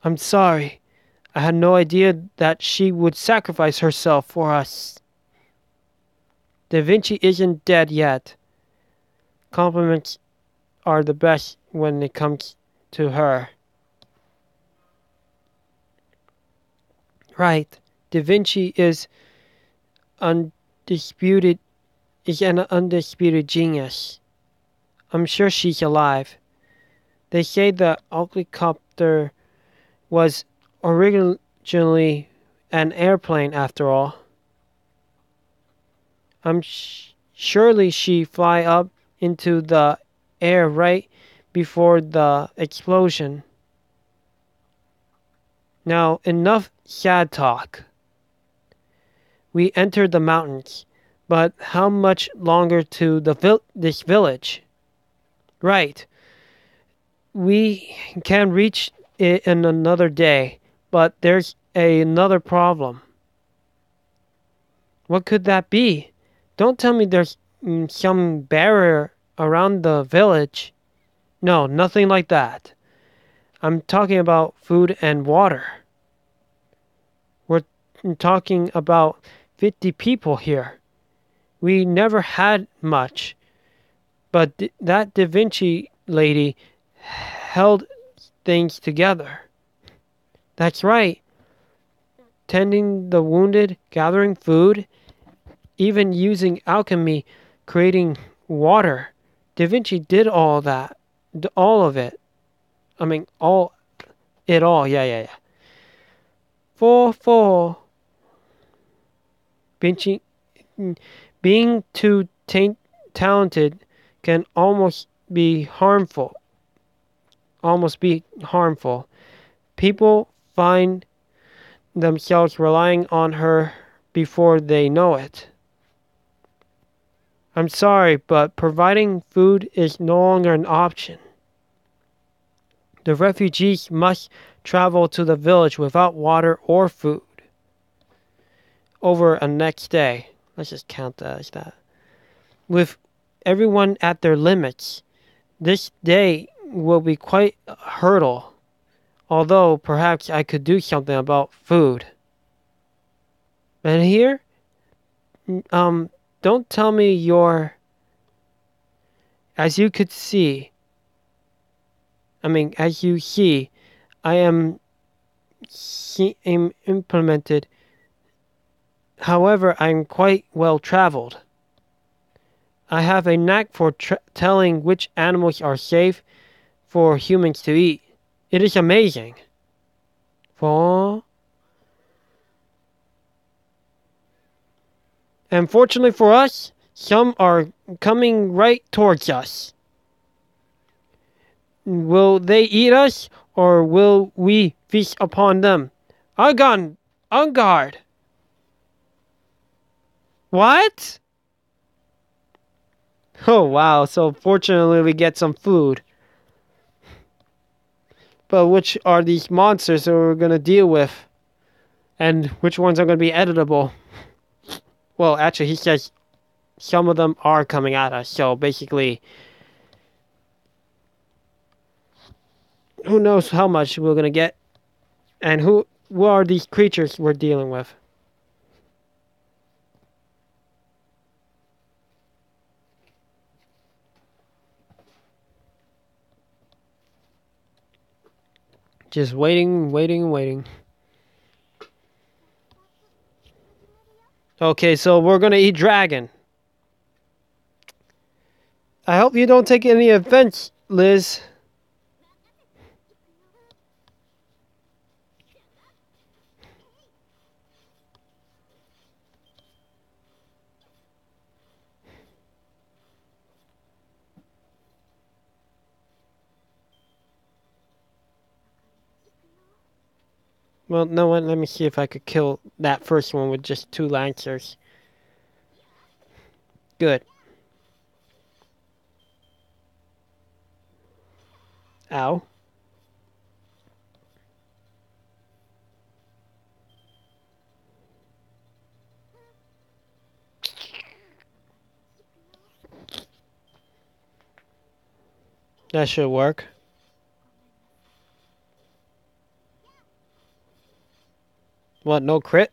I'm sorry. I had no idea that she would sacrifice herself for us. Da Vinci isn't dead yet. Compliments are the best when it comes to her. Right. Da Vinci is an undisputed genius. I'm sure she's alive. They say the helicopter was originally an airplane after all. Surely she fly up into the air right before the explosion. Now, enough sad talk. We entered the mountains, but how much longer to this village? Right. We can reach it in another day, but there's another problem. What could that be? Don't tell me there's some barrier around the village. No, nothing like that. I'm talking about food and water. We're talking about 50 people here. We never had much, but that Da Vinci lady held things together. That's right. Tending the wounded, gathering food, even using alchemy, creating water. Da Vinci did all that. All of it. I mean, all. Yeah. 4. Being too talented can almost be harmful. People find themselves relying on her before they know it. I'm sorry, but providing food is no longer an option. The refugees must travel to the village without water or food. Over a next day. Let's just count that as that. With everyone at their limits, this day will be quite a hurdle. Although perhaps I could do something about food. And here, don't tell me you're. As you see, I am implemented. However, I'm quite well traveled. I have a knack for telling which animals are safe for humans to eat. It is amazing. And fortunately for us, some are coming right towards us. Will they eat us, or will we feast upon them? On guard! What? Oh wow, so fortunately we get some food. But which are these monsters that we're going to deal with? And which ones are going to be editable? Well, actually, he says some of them are coming at us. So basically, who knows how much we're gonna get, and who are these creatures we're dealing with? Just waiting, waiting, waiting. Okay, so we're gonna eat dragon. I hope you don't take any offense, Liz. Well, no one. Let me see if I could kill that first one with just 2 lancers. Good. Ow. That should work. What, no crit?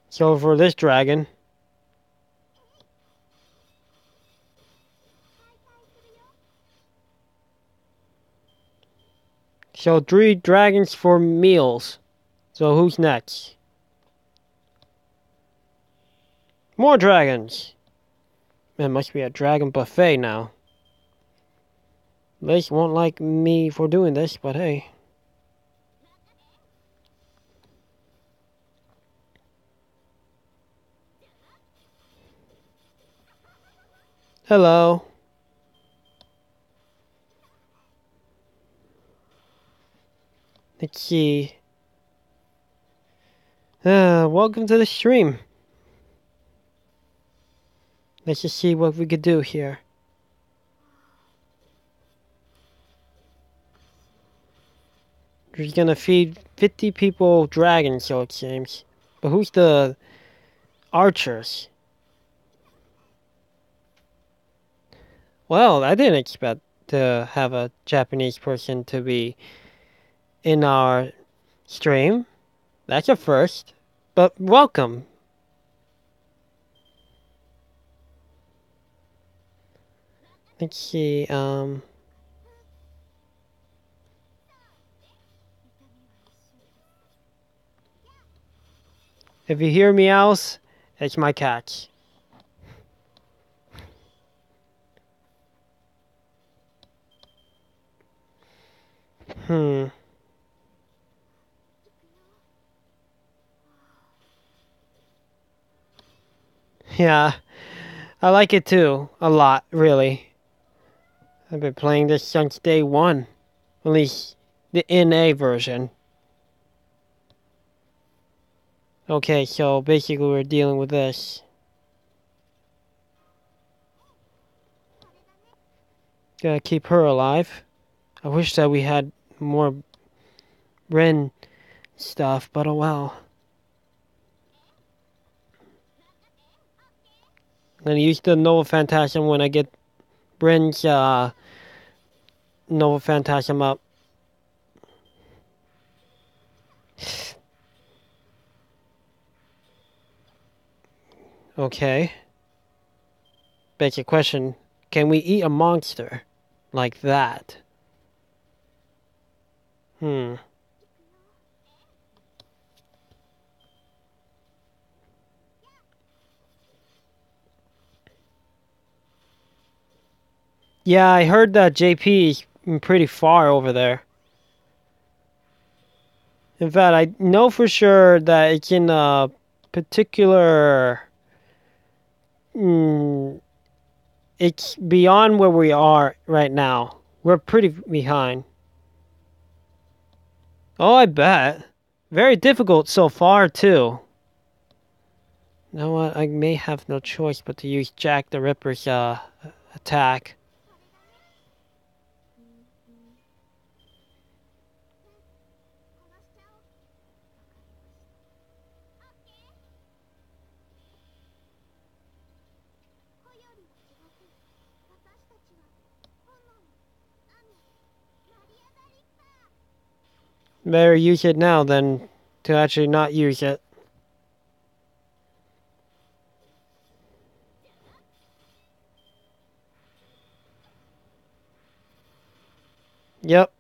So for this dragon. So 3 dragons for meals. So who's next? More dragons! Man, must be a dragon buffet now. Liz won't like me for doing this, but hey. Hello. Let's see. Welcome to the stream. Let's just see what we could do here. We're gonna feed 50 people dragons, so it seems. But who's the archers? Well, I didn't expect to have a Japanese person to be in our stream. That's a first. But welcome. Let's see, if you hear meows, it's my cat. Yeah, I like it too. A lot, really. I've been playing this since day 1. At least the NA version. Okay, so basically we're dealing with this. Gotta keep her alive. I wish that we had more Ren stuff, but oh well. I'm gonna use the Nova Phantasm when I get Bren's Nova Phantasm up. Okay. Basic question. Can we eat a monster like that? Yeah, I heard that JP is pretty far over there. In fact, I know for sure that it's in a particular... it's beyond where we are right now. We're pretty behind. Oh, I bet. Very difficult so far, too. You know what? I may have no choice but to use Jack the Ripper's attack. Better use it now than to actually not use it. Yep.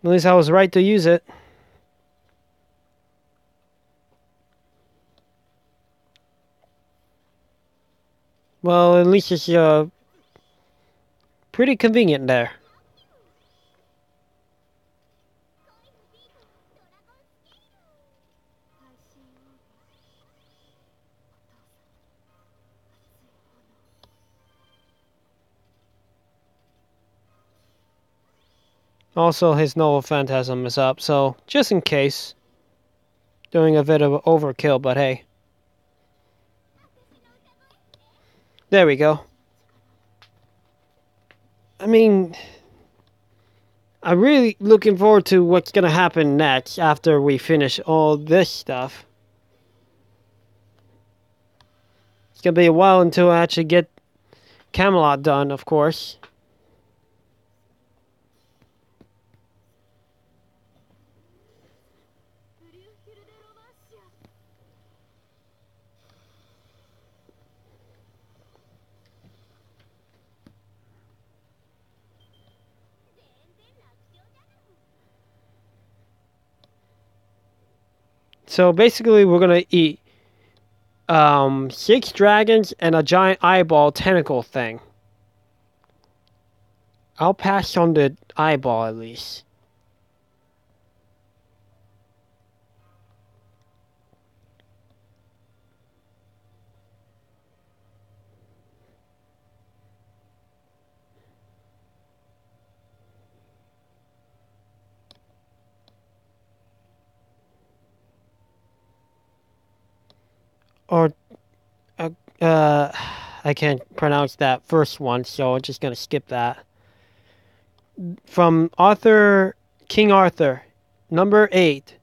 At least I was right to use it. Well, at least it's pretty convenient there. Also, his Noble Phantasm is up, so just in case. Doing a bit of overkill, but hey. There we go. I mean, I'm really looking forward to what's gonna happen next after we finish all this stuff. It's gonna be a while until I actually get Camelot done, of course. So basically, we're gonna eat 6 dragons and a giant eyeball tentacle thing. I'll pass on the eyeball at least. Or, I can't pronounce that first one, so I'm just gonna skip that. From King Arthur, number 8.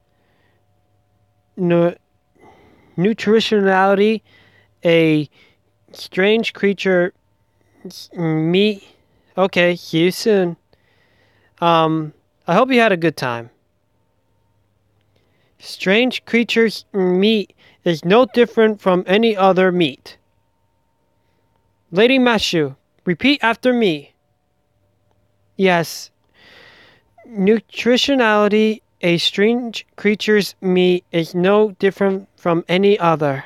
Nutritionality, a strange creature meat. Okay, see you soon. I hope you had a good time. Strange creature's meat is no different from any other meat. Lady Mashu, repeat after me. Yes. Nutritionality, a strange creature's meat is no different from any other.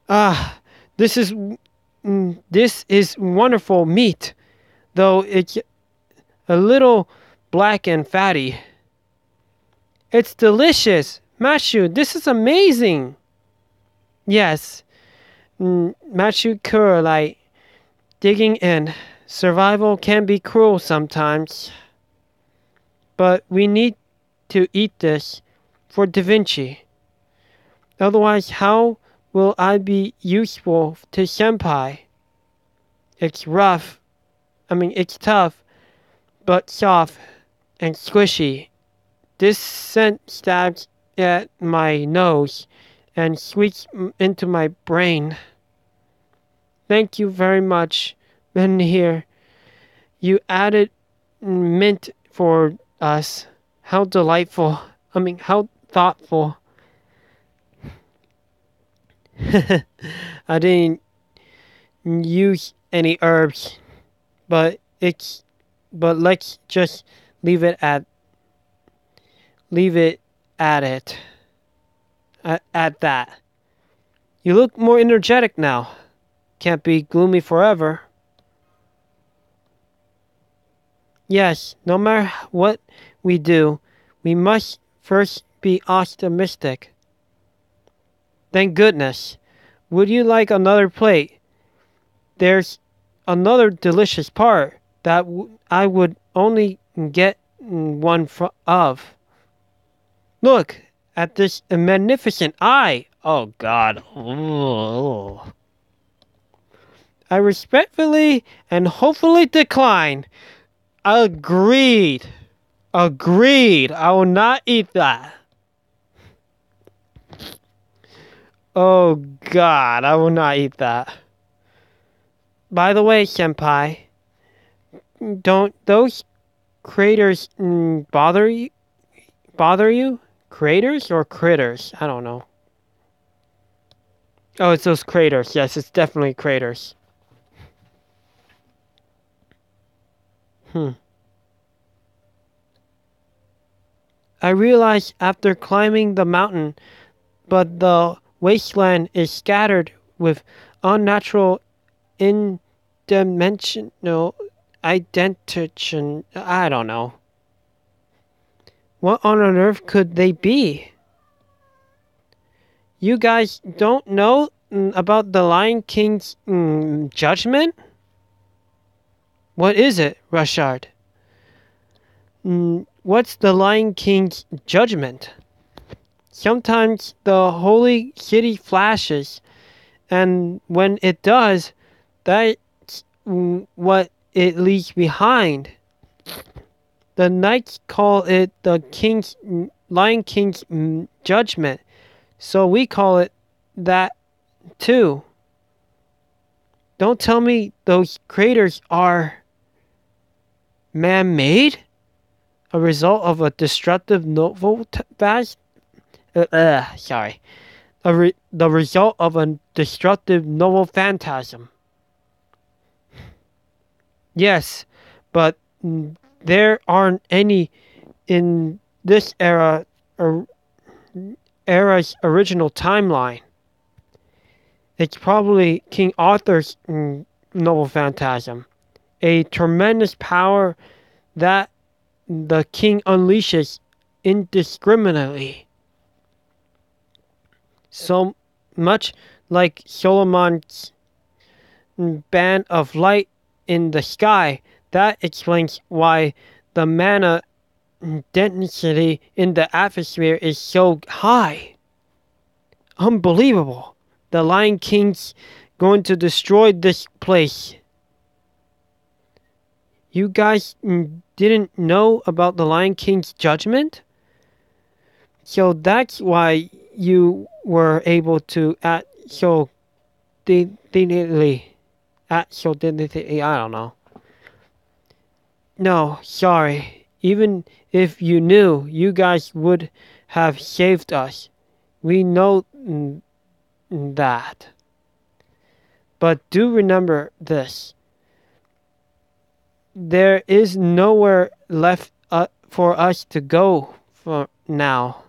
Ah, this is wonderful meat, though it's a little black and fatty. It's delicious. Mashu, this is amazing. Yes. Mashu Kurlite, digging in. Survival can be cruel sometimes. But we need to eat this for Da Vinci. Otherwise, how will I be useful to Senpai? It's it's tough, but soft and squishy. This scent stabs at my nose and sweeps into my brain. Thank you very much, men here. You added mint for us. How delightful. How thoughtful. I didn't use any herbs, but let's just leave it at that. You look more energetic now. Can't be gloomy forever. Yes, no matter what we do, we must first be optimistic. Thank goodness. Would you like another plate? There's another delicious part that I would only get one of. Look at this magnificent eye. Oh, God. Ooh. I respectfully and hopefully decline. Agreed. I will not eat that. Oh, God. I will not eat that. By the way, Senpai, don't those craters bother you? Bother you? Craters or critters? I don't know. Oh, it's those craters. Yes, it's definitely craters. Hmm. I realized after climbing the mountain, but the wasteland is scattered with unnatural in-dimensional identition. I don't know. What on earth could they be? You guys don't know about the Lion King's judgment? What is it, Rushard? What's the Lion King's judgment? Sometimes the holy city flashes, and when it does, that's what it leaves behind. The knights call it the Lion King's judgment, so we call it that too. Don't tell me those craters are man-made? A result of a destructive novel sorry. The result of a destructive novel phantasm. Yes, but there aren't any in this era's original timeline. It's probably King Arthur's novel phantasm, a tremendous power that the king unleashes indiscriminately. So much like Solomon's band of light in the sky, that explains why the mana density in the atmosphere is so high. Unbelievable. The Lion King's going to destroy this place. You guys didn't know about the Lion King's judgment? So that's why you were able to act so dignitly. I don't know. No, sorry. Even if you knew, you guys would have saved us. We know that. But do remember this. There is nowhere left for us to go for now.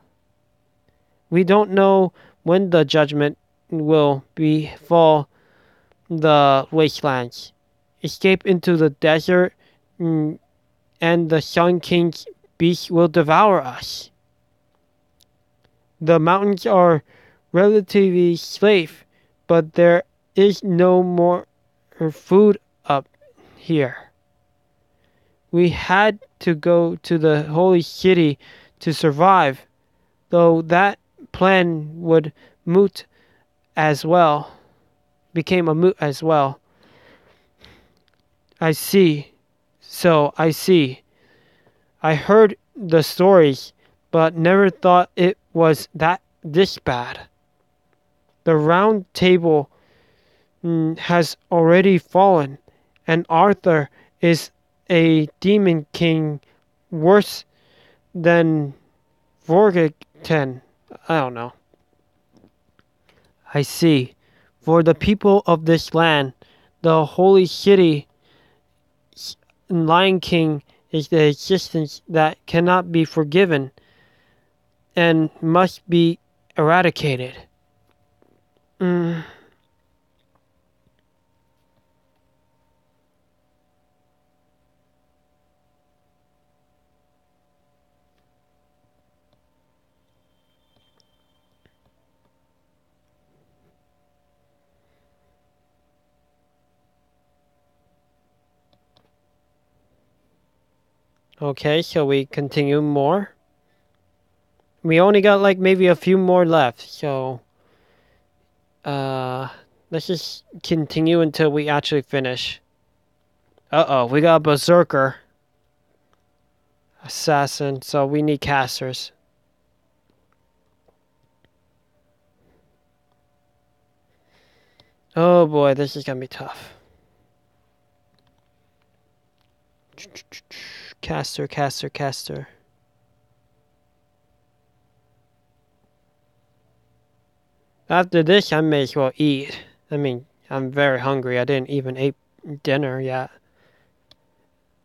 We don't know when the judgment will befall the wastelands. Escape into the desert, and the Sun King's beast will devour us. The mountains are relatively safe, but there is no more food up here. We had to go to the holy city to survive, though that plan would moot as well. Became a moot as well. I see. So, I see. I heard the stories, but never thought it was this bad. The round table has already fallen, and Arthur is a demon king worse than Vorgatan. I don't know. I see. For the people of this land, the holy city Lion King is the existence that cannot be forgiven and must be eradicated. Okay, so we continue more. We only got like maybe a few more left, so let's just continue until we actually finish. Uh-oh, we got a berserker assassin, so we need casters. Oh boy, this is gonna be tough. Caster, caster, caster. After this, I may as well eat. I mean, I'm very hungry. I didn't even eat dinner yet.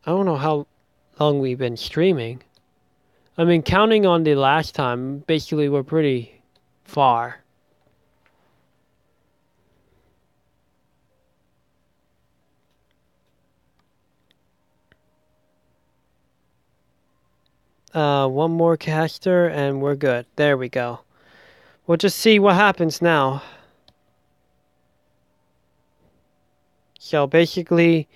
I don't know how long we've been streaming. I mean, counting on the last time, basically we're pretty far. One more caster and we're good. There we go. We'll just see what happens now. So basically,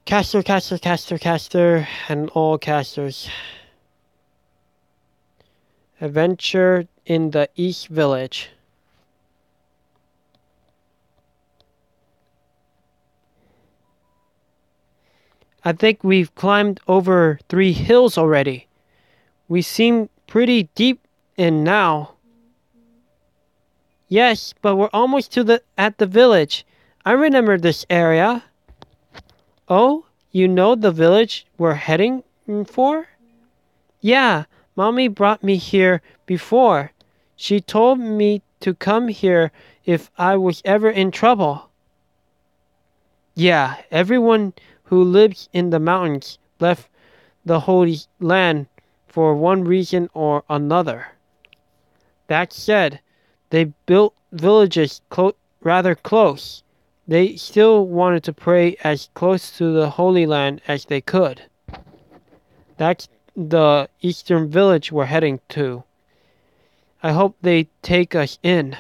caster, caster, caster, caster, and all casters. Adventure in the East Village. I think we've climbed over 3 hills already. We seem pretty deep in now. Yes, but we're almost at the village. I remember this area. Oh, you know the village we're heading for? Yeah, Mommy brought me here before. She told me to come here if I was ever in trouble. Yeah, everyone who lives in the mountains left the Holy Land for one reason or another. That said, they built villages rather close. They still wanted to pray as close to the Holy Land as they could. That's the eastern village we're heading to. I hope they take us in.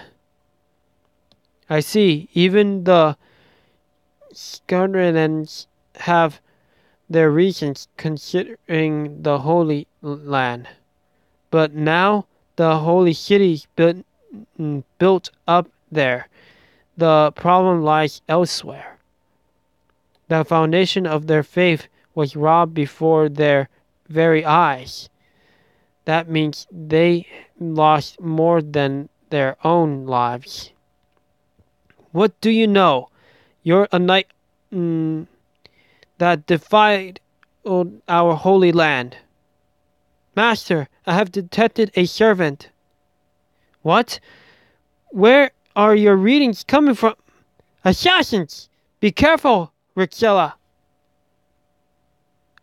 I see, even the Skarnans have their reasons considering the Holy Land. But now the holy city's built up there. The problem lies elsewhere. The foundation of their faith was robbed before their very eyes. That means they lost more than their own lives. What do you know? You're a knight that defied our holy land. Master, I have detected a servant. What? Where are your readings coming from? Assassins! Be careful, Rixella.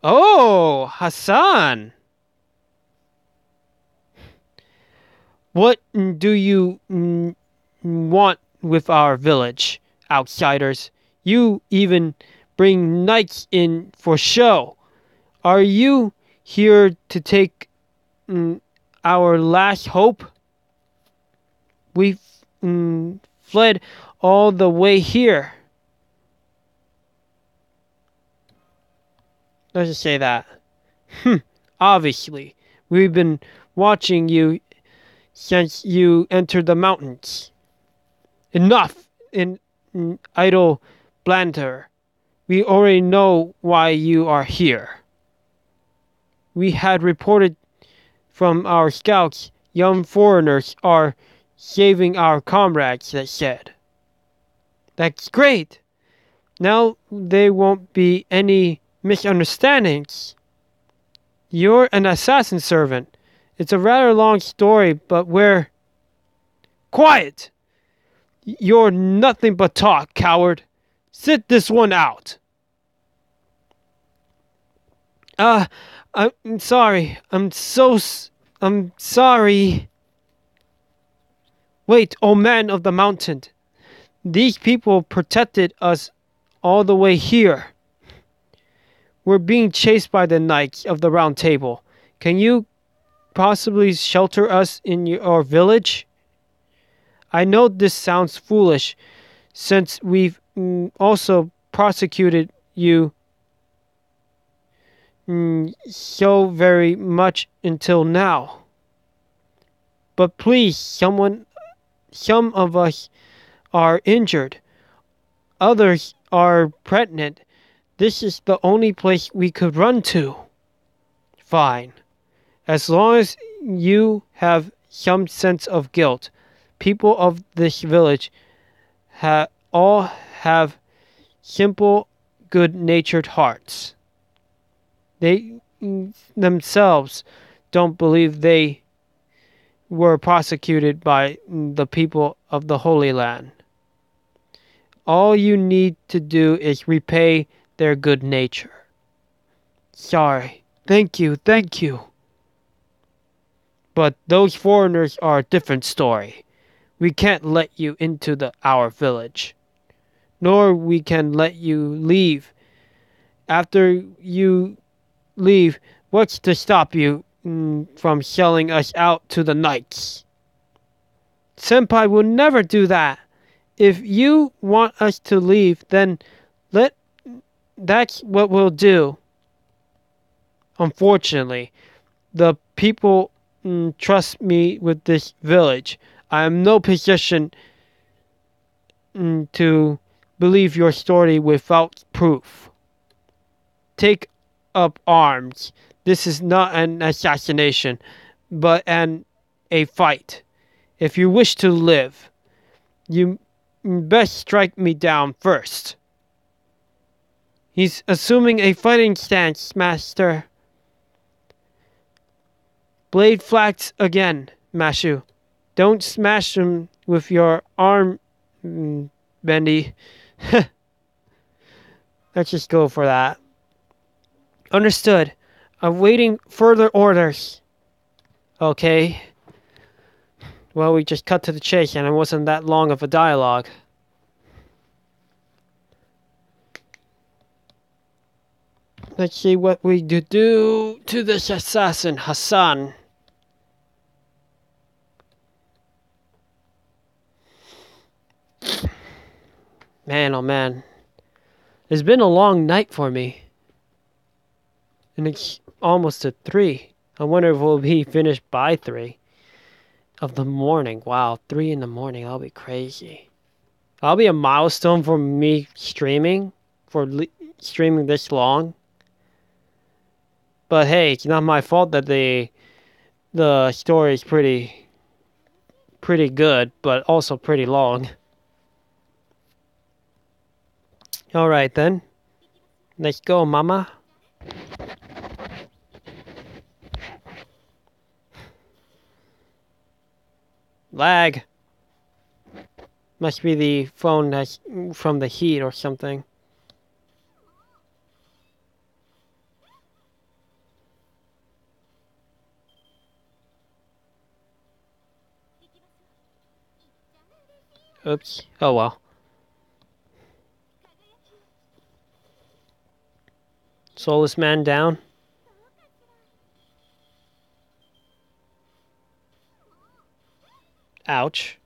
Oh, Hassan. What do you want with our village, outsiders? You even bring knights in for show. Are you here to take our last hope? We've fled all the way here. Let's just say that. Obviously, we've been watching you since you entered the mountains. Enough in idle banter. We already know why you are here. We had reported from our scouts young foreigners are saving our comrades, they said. That's great. Now there won't be any misunderstandings. You're an assassin servant. It's a rather long story, but we're... Quiet! You're nothing but talk, coward. Sit this one out. I'm sorry. I'm sorry. Wait, O man of the mountain. These people protected us all the way here. We're being chased by the Knights of the Round Table. Can you possibly shelter us in your village? I know this sounds foolish, since we've also prosecuted you so very much until now. But please, some of us are injured. Others are pregnant. This is the only place we could run to. Fine. As long as you have some sense of guilt, people of this village all have simple, good-natured hearts. They themselves don't believe they were prosecuted by the people of the Holy Land. All you need to do is repay their good nature. Sorry. Thank you, thank you. But those foreigners are a different story. We can't let you into our village. Nor we can let you leave. After you leave, what's to stop you from selling us out to the knights? Senpai will never do that. If you want us to leave, then that's what we'll do. Unfortunately, the people trust me with this village. I am no position to believe your story without proof. Take up arms. This is not an assassination, but a fight. If you wish to live, you best strike me down first. He's assuming a fighting stance, Master. Blade flags again, Mashu. Don't smash him with your arm, Bendy. Let's just go for that. Understood. Awaiting further orders. Okay. Well, we just cut to the chase, and it wasn't that long of a dialogue. Let's see what we do to this assassin, Hassan. Man, oh man. It's been a long night for me. And it's almost at 3. I wonder if we'll be finished by 3 of the morning. Wow, 3 in the morning. That'll be crazy. That'll be a milestone for me streaming. Streaming this long. But hey, it's not my fault that the story is pretty good, but also pretty long. Alright then. Let's go, mama. Lag. Must be the phone that's from the heat or something. Oops. Oh well. Soulless man down. Ouch.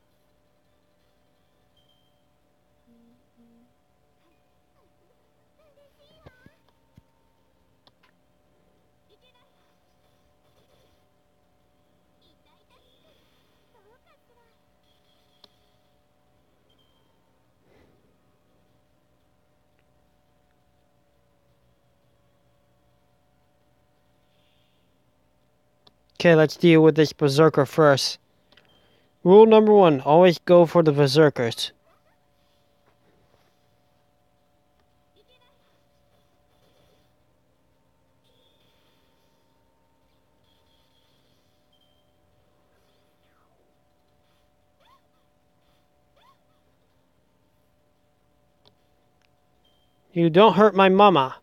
Okay, let's deal with this berserker first. Rule number 1, always go for the berserkers. You don't hurt my mama.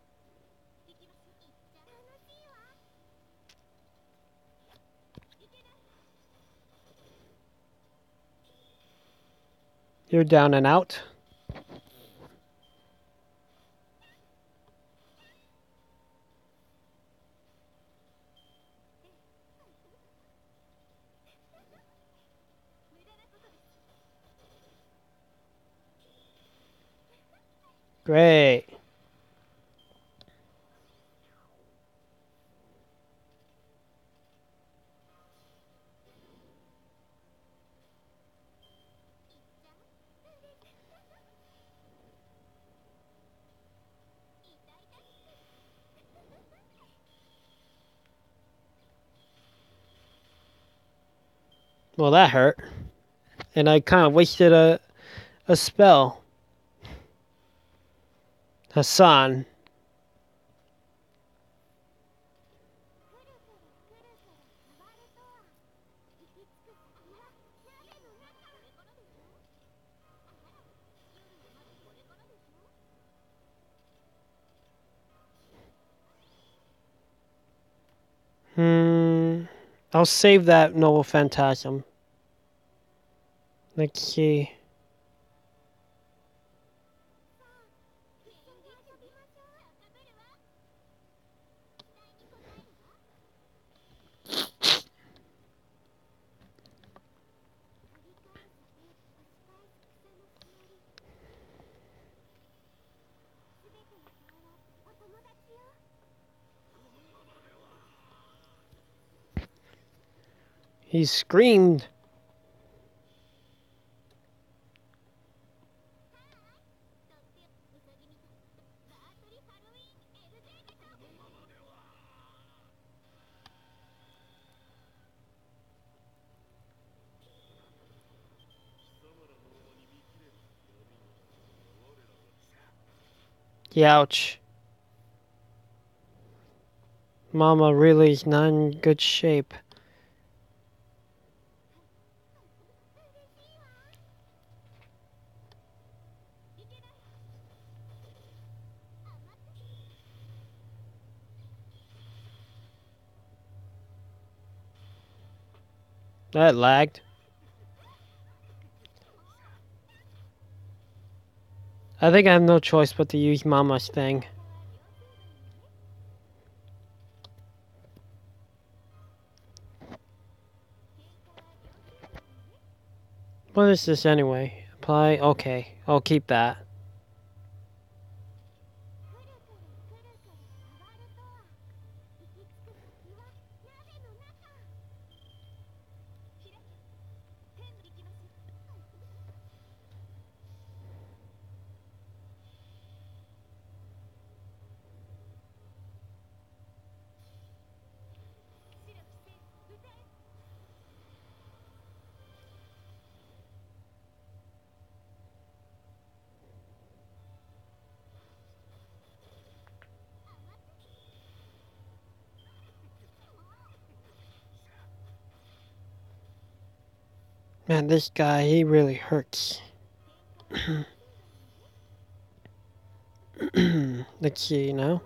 You're down and out. Great. Well, that hurt. And I kind of wasted a spell. Hassan. I'll save that Noble Phantasm. Let's see. He screamed. Ouch. Mama really is not in good shape. That lagged. I think I have no choice but to use Mama's thing. What is this anyway? Apply? Okay, I'll keep that. Man, this guy, he really hurts. Let's see now.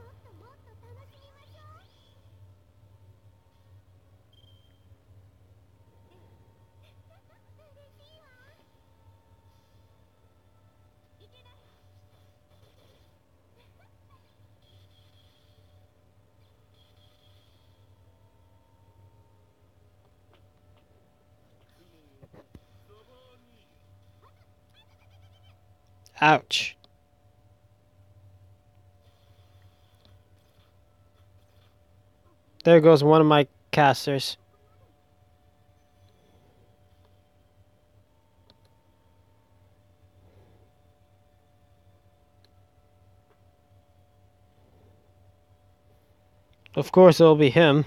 Ouch. There goes one of my casters. Of course it'll be him.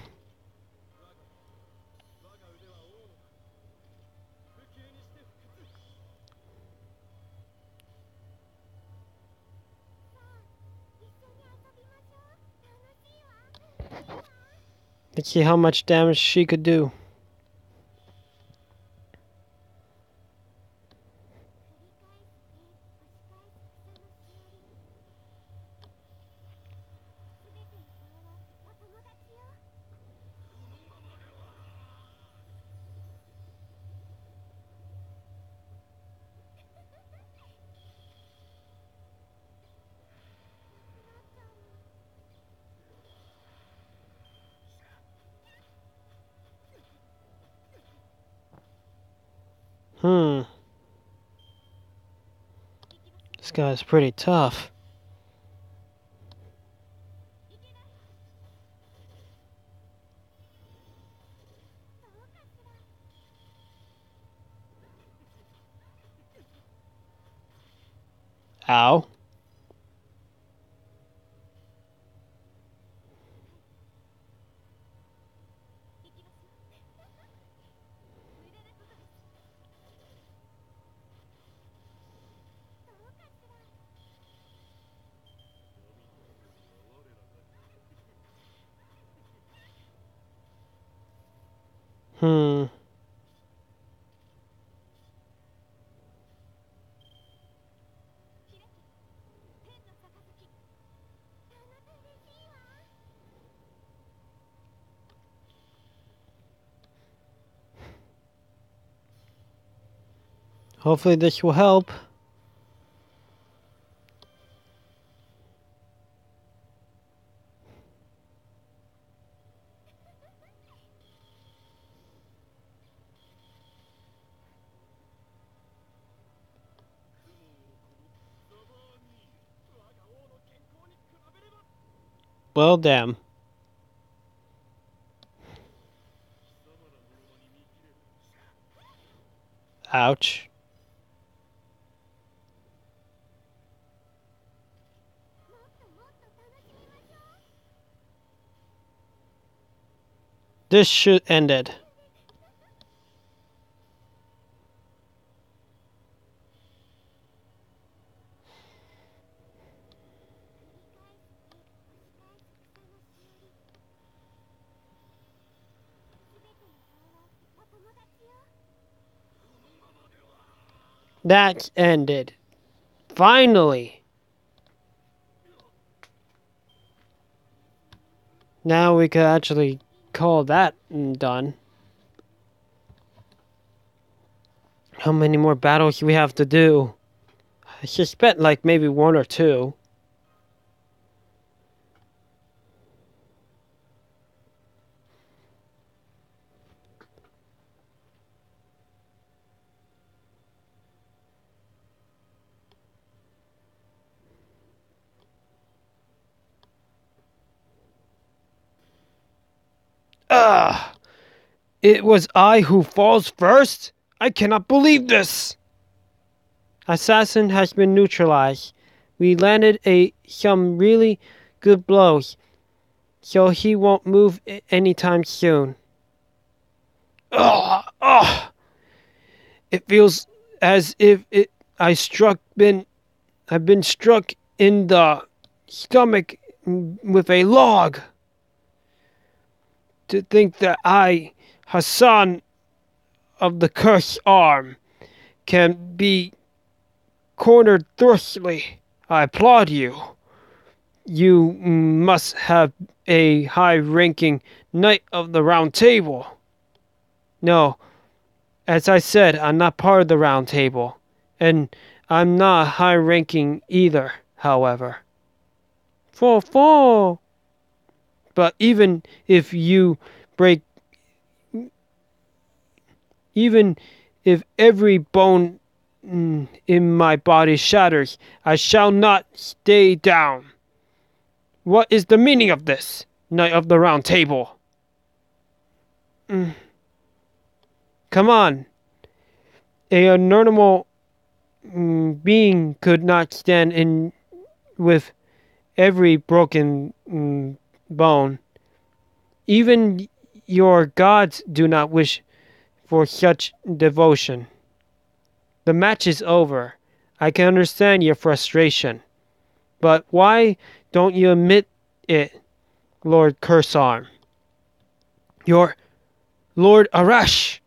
Let's see how much damage she could do. This guy's pretty tough. Ow. Hmm. Hopefully this will help. Well, damn. Ouch. This should end it. That's ended. Finally. Now we could actually call that done. How many more battles we have to do? I suspect like maybe one or two. Ugh! It was I who falls first? I cannot believe this! Assassin has been neutralized. We landed some really good blows, so he won't move anytime soon. Ugh! Ugh! It feels as if I've been struck in the stomach with a log. To think that I, Hassan of the cursed arm, can be cornered thusly. I applaud you. You must have a high-ranking Knight of the Round Table. No, as I said, I'm not part of the Round Table, and I'm not high-ranking either, however. Four. But even if every bone in my body shatters, I shall not stay down. What is the meaning of this, Knight of the Round Table? Come on. A normal being could not stand in with every broken bone. Even your gods do not wish for such devotion. The match is over. I can understand your frustration. But why don't you admit it, Lord Cursarm? You're Lord Arash.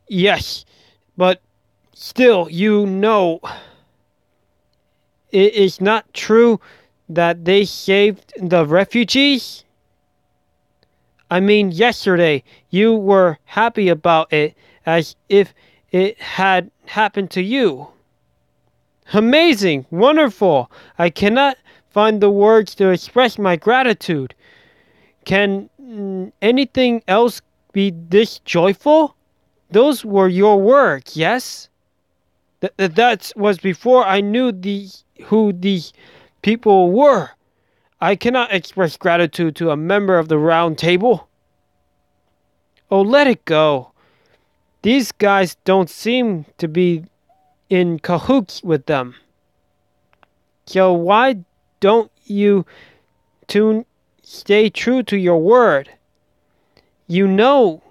Yes, but still, you know, it is not true that they saved the refugees? I mean, yesterday you were happy about it as if it had happened to you. Amazing! Wonderful! I cannot find the words to express my gratitude. Can anything else be this joyful? Those were your words, yes? That was before I knew who these people were. I cannot express gratitude to a member of the Round Table. Oh, let it go. These guys don't seem to be in cahoots with them. So why don't you stay true to your word? You know,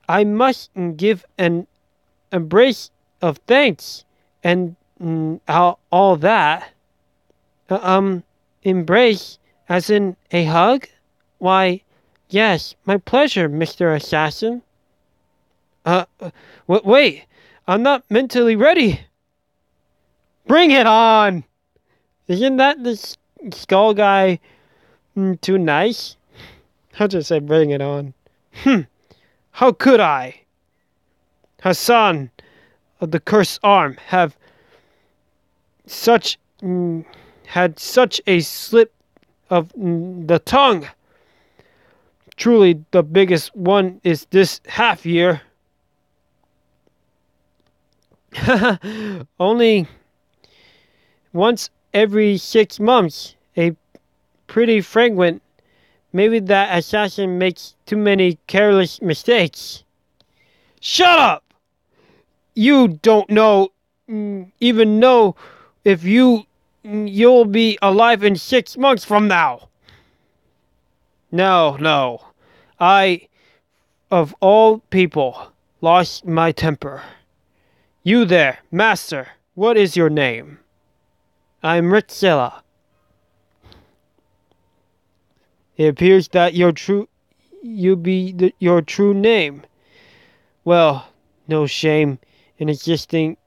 I must give an embrace of thanks and all that. Embrace as in a hug? Why, yes, my pleasure, Mr. Assassin. Wait, I'm not mentally ready. Bring it on! Isn't that the skull guy too nice? I'll just say bring it on. How could I? Hassan, of the cursed arm have such had such a slip of the tongue. Truly, the biggest one is this half year. Only once every 6 months, a pretty frequent. Maybe that assassin makes too many careless mistakes. Shut up! You don't even know if you'll be alive in 6 months from now. No. I, of all people, lost my temper. You there, master, what is your name? I'm Ritzilla. It appears that your true name. Well, no shame in existing.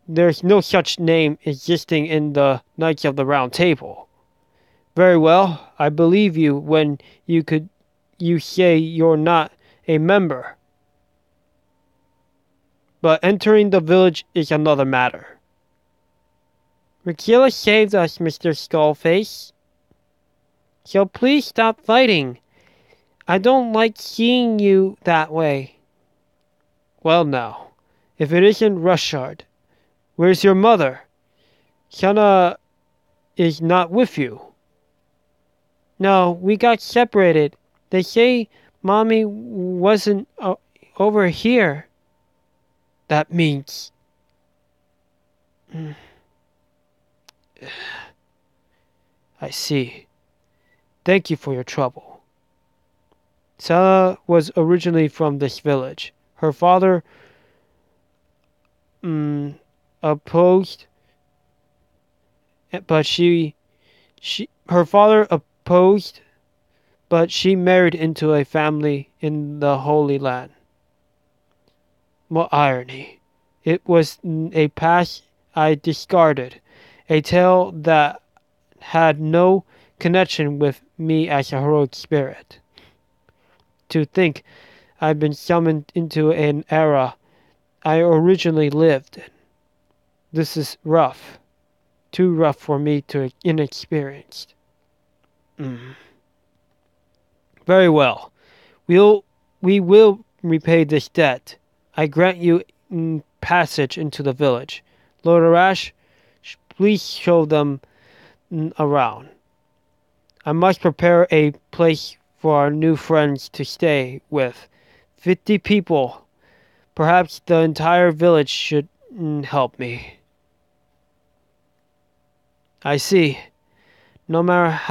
There's no such name existing in the Knights of the Round Table. Very well, I believe you when you say you're not a member. But entering the village is another matter. Ritzilla saved us, Mr. Skullface. So please stop fighting. I don't like seeing you that way. Well now, if it isn't Rushard, where's your mother? Shana is not with you. No, we got separated. They say Mommy wasn't over here. That means... I see. Thank you for your trouble. Sana was originally from this village. Her father opposed, but her father opposed, but she married into a family in the Holy Land. What irony. It was a past I discarded, a tale that had no connection with me as a heroic spirit. To think I've been summoned into an era I originally lived in. This is rough. Too rough for me to inexperienced. Very well. We will repay this debt. I grant you passage into the village. Lord Arash, please show them around. I must prepare a place for our new friends to stay with. 50 people. Perhaps the entire village should help me. I see. No matter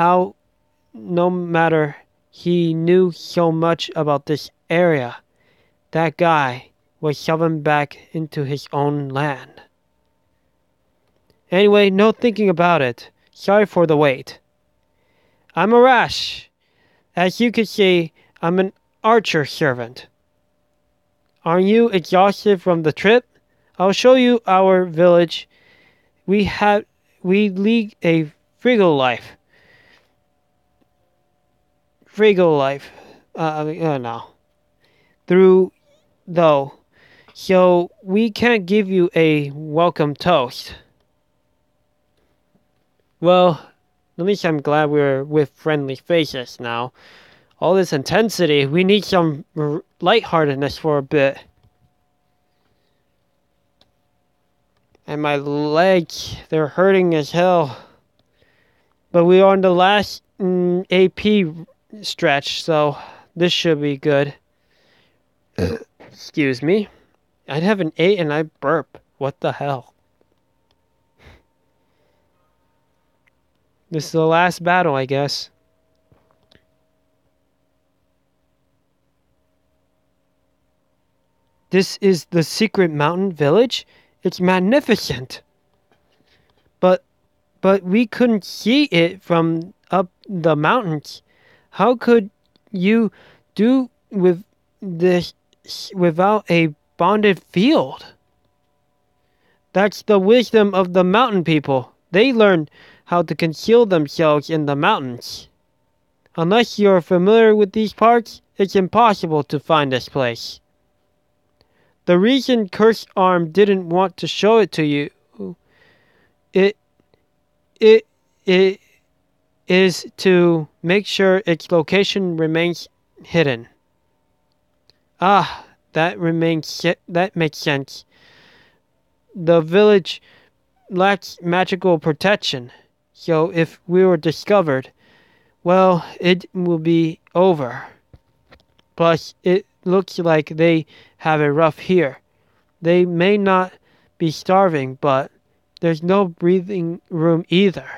he knew so much about this area, that guy was shoved back into his own land. Anyway, no thinking about it. Sorry for the wait. I'm Arash. As you can see, I'm an archer servant. Aren't you exhausted from the trip? I'll show you our village. We lead a frugal life. No. So we can't give you a welcome toast. Well, at least I'm glad we're with friendly faces now. All this intensity, we need some lightheartedness for a bit. And my legs, they're hurting as hell. But we are on the last AP stretch, so this should be good. Excuse me. I'd have an 8 and I burp. What the hell? This is the last battle, I guess. This is the secret mountain village? It's magnificent. But we couldn't see it from up the mountains. How could you do with this without a bonded field? That's the wisdom of the mountain people. They learned how to conceal themselves in the mountains. Unless you're familiar with these parts, it's impossible to find this place. The reason Cursed Arm didn't want to show it to you, it, it is to make sure its location remains hidden. Ah, that makes sense. The village lacks magical protection, so if we were discovered, well, it will be over. Plus, it looks like they have it rough here. They may not be starving, but there's no breathing room either.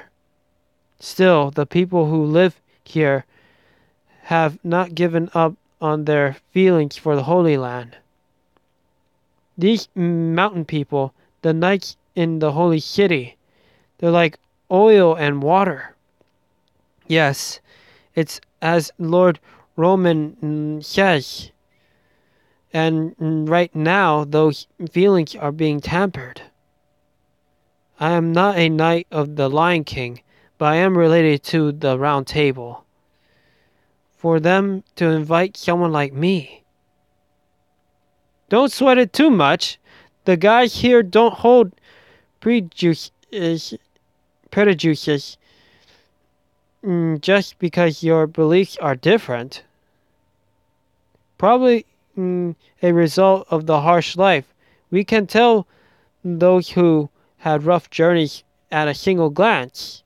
Still, the people who live here have not given up on their feelings for the Holy Land. These mountain people, the knights in the Holy City, they're like oil and water. Yes, it's as Lord Roman says. And right now, those feelings are being tampered. I am not a knight of the Lion King, but I am related to the Round Table. For them to invite someone like me. Don't sweat it too much. The guys here don't hold prejudices just because your beliefs are different. Probably a result of the harsh life. We can tell those who had rough journeys at a single glance.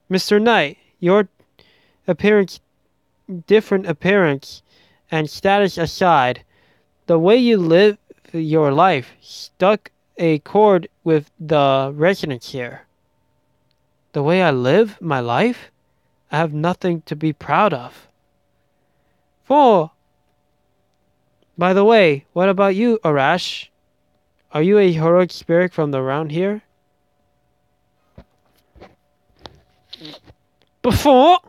Mr. Knight, your different appearance and status aside, the way you live your life struck a chord with the residents here. The way I live my life? I have nothing to be proud of. By the way, what about you, Arash? Are you a heroic spirit from around here? Before?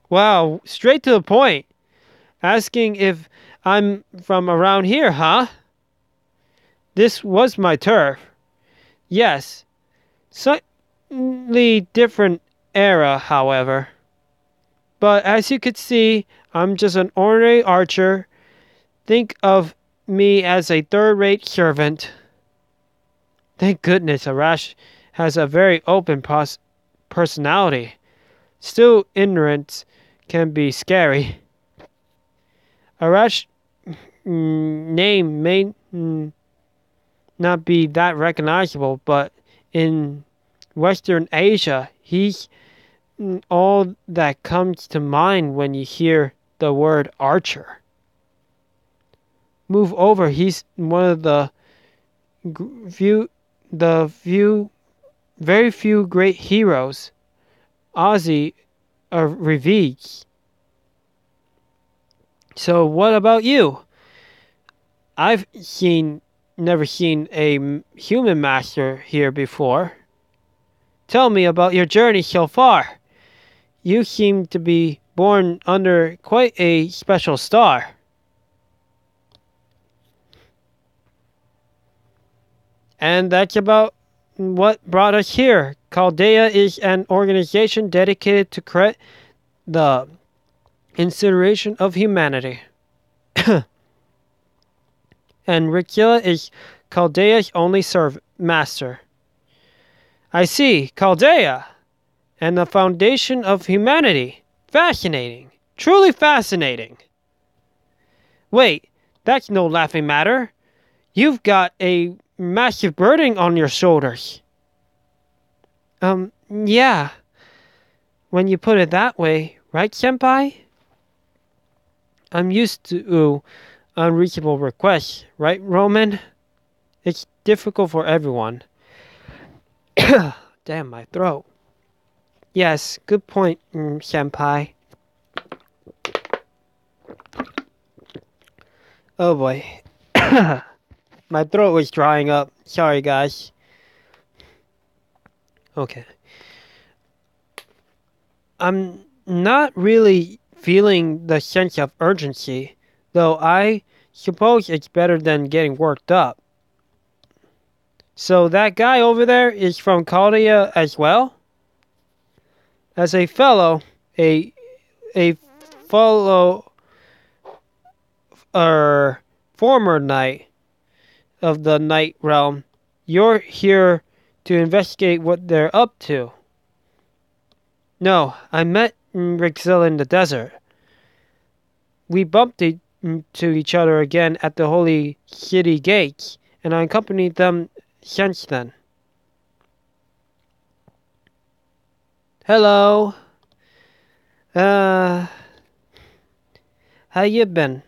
Wow, straight to the point. Asking if I'm from around here, huh? This was my turf. Yes. Slightly different era, however. But as you could see, I'm just an ordinary archer. Think of me as a third-rate servant. Thank goodness Arash has a very open personality. Still, ignorance can be scary. Arash's name may not be that recognizable, but in Western Asia, he's all that comes to mind when you hear the word archer. Move over, he's one of the very few great heroes Ozzy reveres. So what about you? I've never seen a human master here before. Tell me about your journey so far. You seem to be born under quite a special star. And that's about what brought us here. Chaldea is an organization dedicated to correct the incineration of humanity. And Ricula is Chaldea's only master. I see, Chaldea, and the foundation of humanity. Fascinating. Truly fascinating. Wait, that's no laughing matter. You've got a massive burden on your shoulders. Yeah. When you put it that way, right, Senpai? I'm used to unreasonable requests, right, Roman? It's difficult for everyone. Damn, my throat. Yes, good point, Senpai. Oh boy. My throat was drying up. Sorry, guys. Okay. I'm not really feeling the sense of urgency, though I suppose it's better than getting worked up. So that guy over there is from Chaldea as well? As a fellow former knight of the Night Realm. You're here to investigate what they're up to. No, I met Rixil in the desert. We bumped into each other again at the Holy City gates, and I accompanied them since then. Hello. How you been?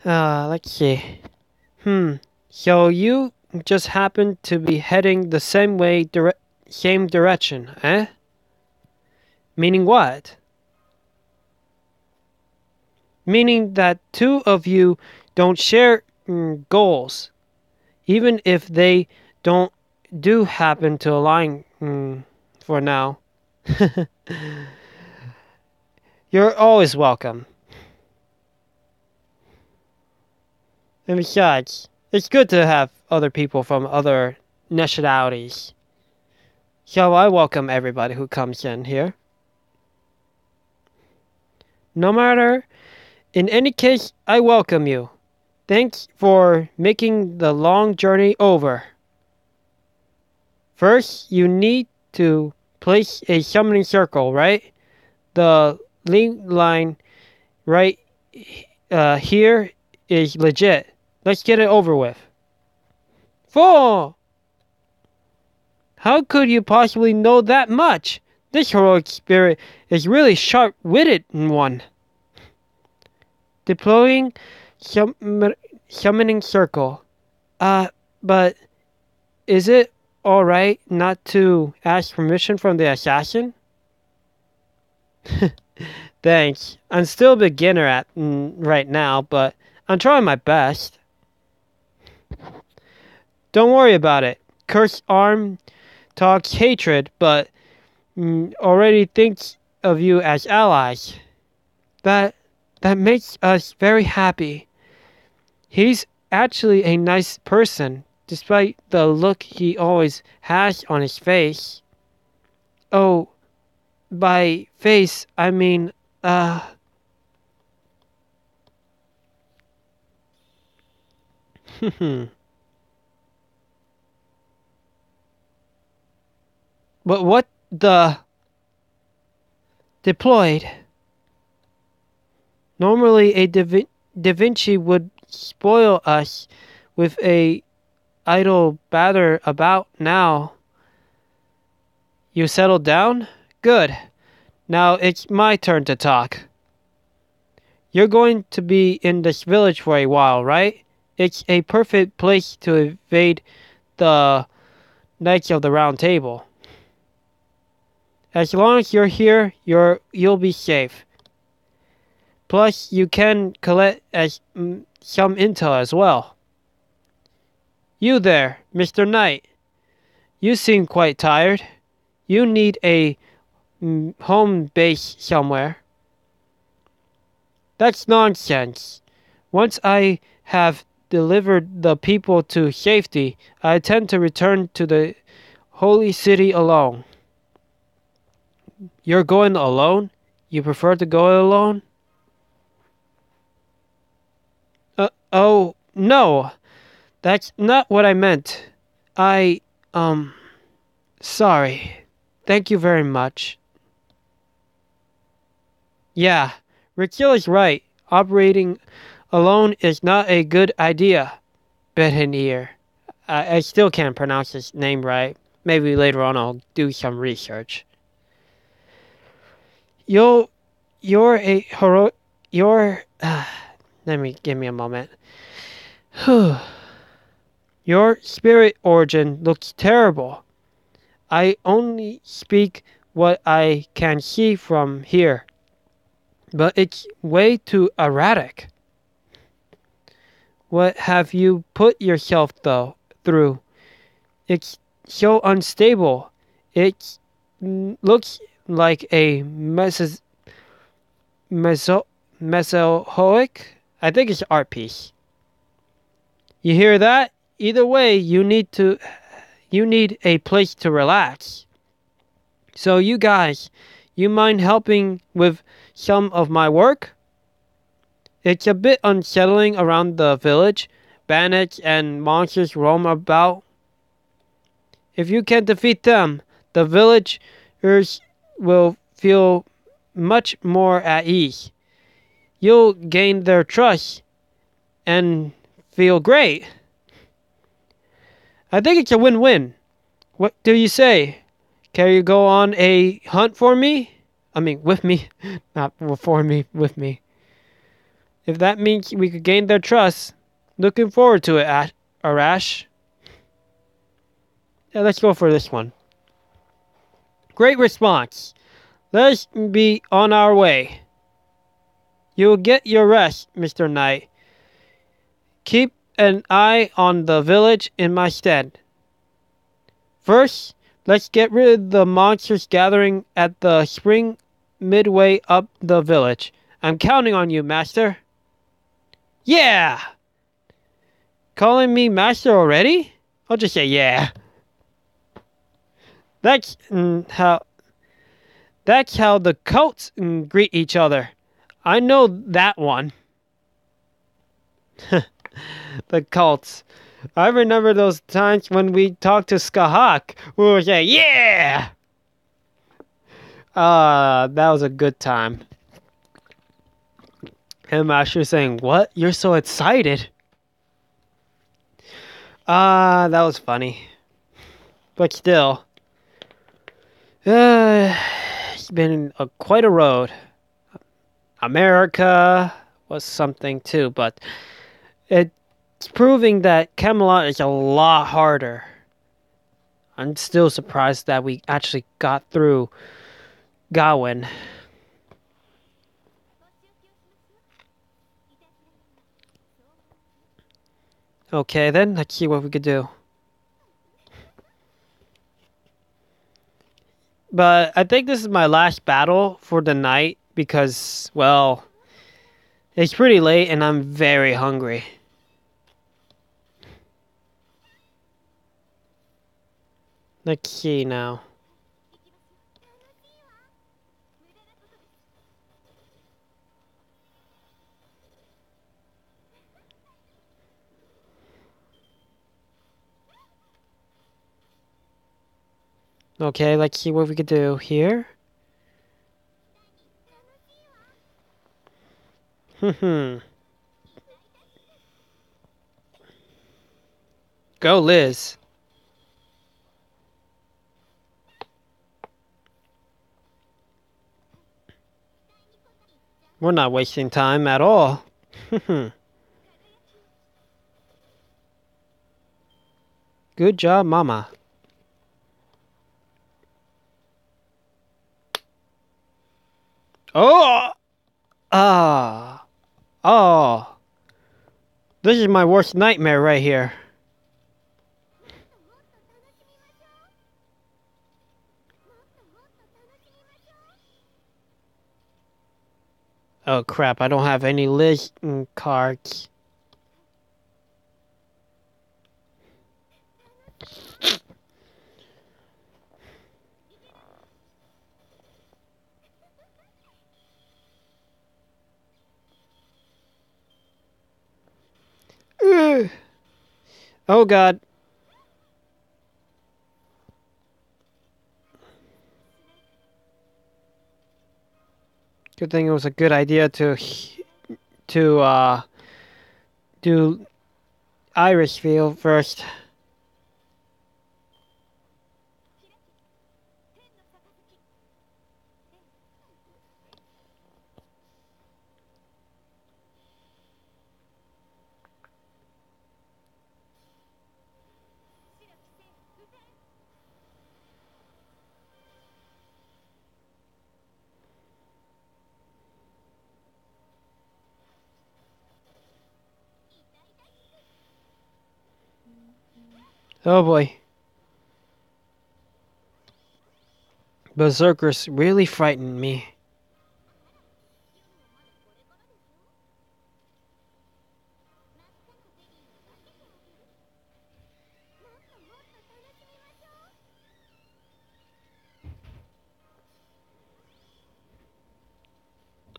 Let's see. So you just happen to be heading the same direction, eh? Meaning what? Meaning that two of you don't share goals, even if they do happen to align for now. You're always welcome. And besides, it's good to have other people from other nationalities. So I welcome everybody who comes in here. No matter, in any case, I welcome you. Thanks for making the long journey over. First, you need to place a summoning circle, right? The link line right here is legit. Let's get it over with. 4! How could you possibly know that much? This heroic spirit is really sharp-witted one. Deploying summoning circle. But is it alright not to ask permission from the assassin? Thanks. I'm still a beginner at right now, but I'm trying my best. Don't worry about it. Cursed Arm talks hatred, but already thinks of you as allies. That makes us very happy. He's actually a nice person, despite the look he always has on his face. Oh, by face, I mean, But what the... Deployed. Normally a Da Vinci would spoil us with a idle batter about now. You settled down? Good. Now it's my turn to talk. You're going to be in this village for a while, right? It's a perfect place to evade the Knights of the Round Table. As long as you're here, you'll be safe. Plus, you can collect some intel as well. You there, Mr. Knight. You seem quite tired. You need a home base somewhere. That's nonsense. Once I have delivered the people to safety, I intend to return to the Holy City alone. You're going alone? You prefer to go alone? Oh, no. That's not what I meant. Sorry. Thank you very much. Yeah, Rixil is right. Operating alone is not a good idea. Behenir. I still can't pronounce his name right. Maybe later on I'll do some research. You're a hero. Give me a moment. Your spirit origin looks terrible. I only speak what I can see from here. But it's way too erratic. What have you put yourself through? It's so unstable. It looks like a Mesozoic? I think it's art piece. You hear that? Either way, you need a place to relax. So you guys, you mind helping with some of my work? It's a bit unsettling around the village. Bandits and monsters roam about. If you can defeat them, the villagers will feel much more at ease. You'll gain their trust and feel great. I think it's a win-win. What do you say? Can you go on a hunt for me? I mean, with me. Not for me, with me. If that means we could gain their trust, looking forward to it, Arash. Yeah, let's go for this one. Great response. Let's be on our way. You'll get your rest, Mr. Knight. Keep an eye on the village in my stead. First, let's get rid of the monsters gathering at the spring midway up the village. I'm counting on you, Master. Yeah! Calling me Master already? I'll just say yeah. That's how the cults greet each other. I know that one. The cults. I remember those times when we talked to Skahak. We would say, yeah! That was a good time. Him actually saying, what? You're so excited. That was funny. But still. It's been quite a road. America was something too, but it's proving that Camelot is a lot harder. I'm still surprised that we actually got through Gawain. Okay then, let's see what we could do. But I think this is my last battle for the night because, well, it's pretty late and I'm very hungry. Let's see now. Okay, let's see what we could do here. Go, Liz. We're not wasting time at all. Good job, Mama. Oh! Oh! This is my worst nightmare right here. Oh crap, I don't have any list cards. Oh god. Good thing it was a good idea to do Irish field first. Oh boy. Berserkers really frightened me.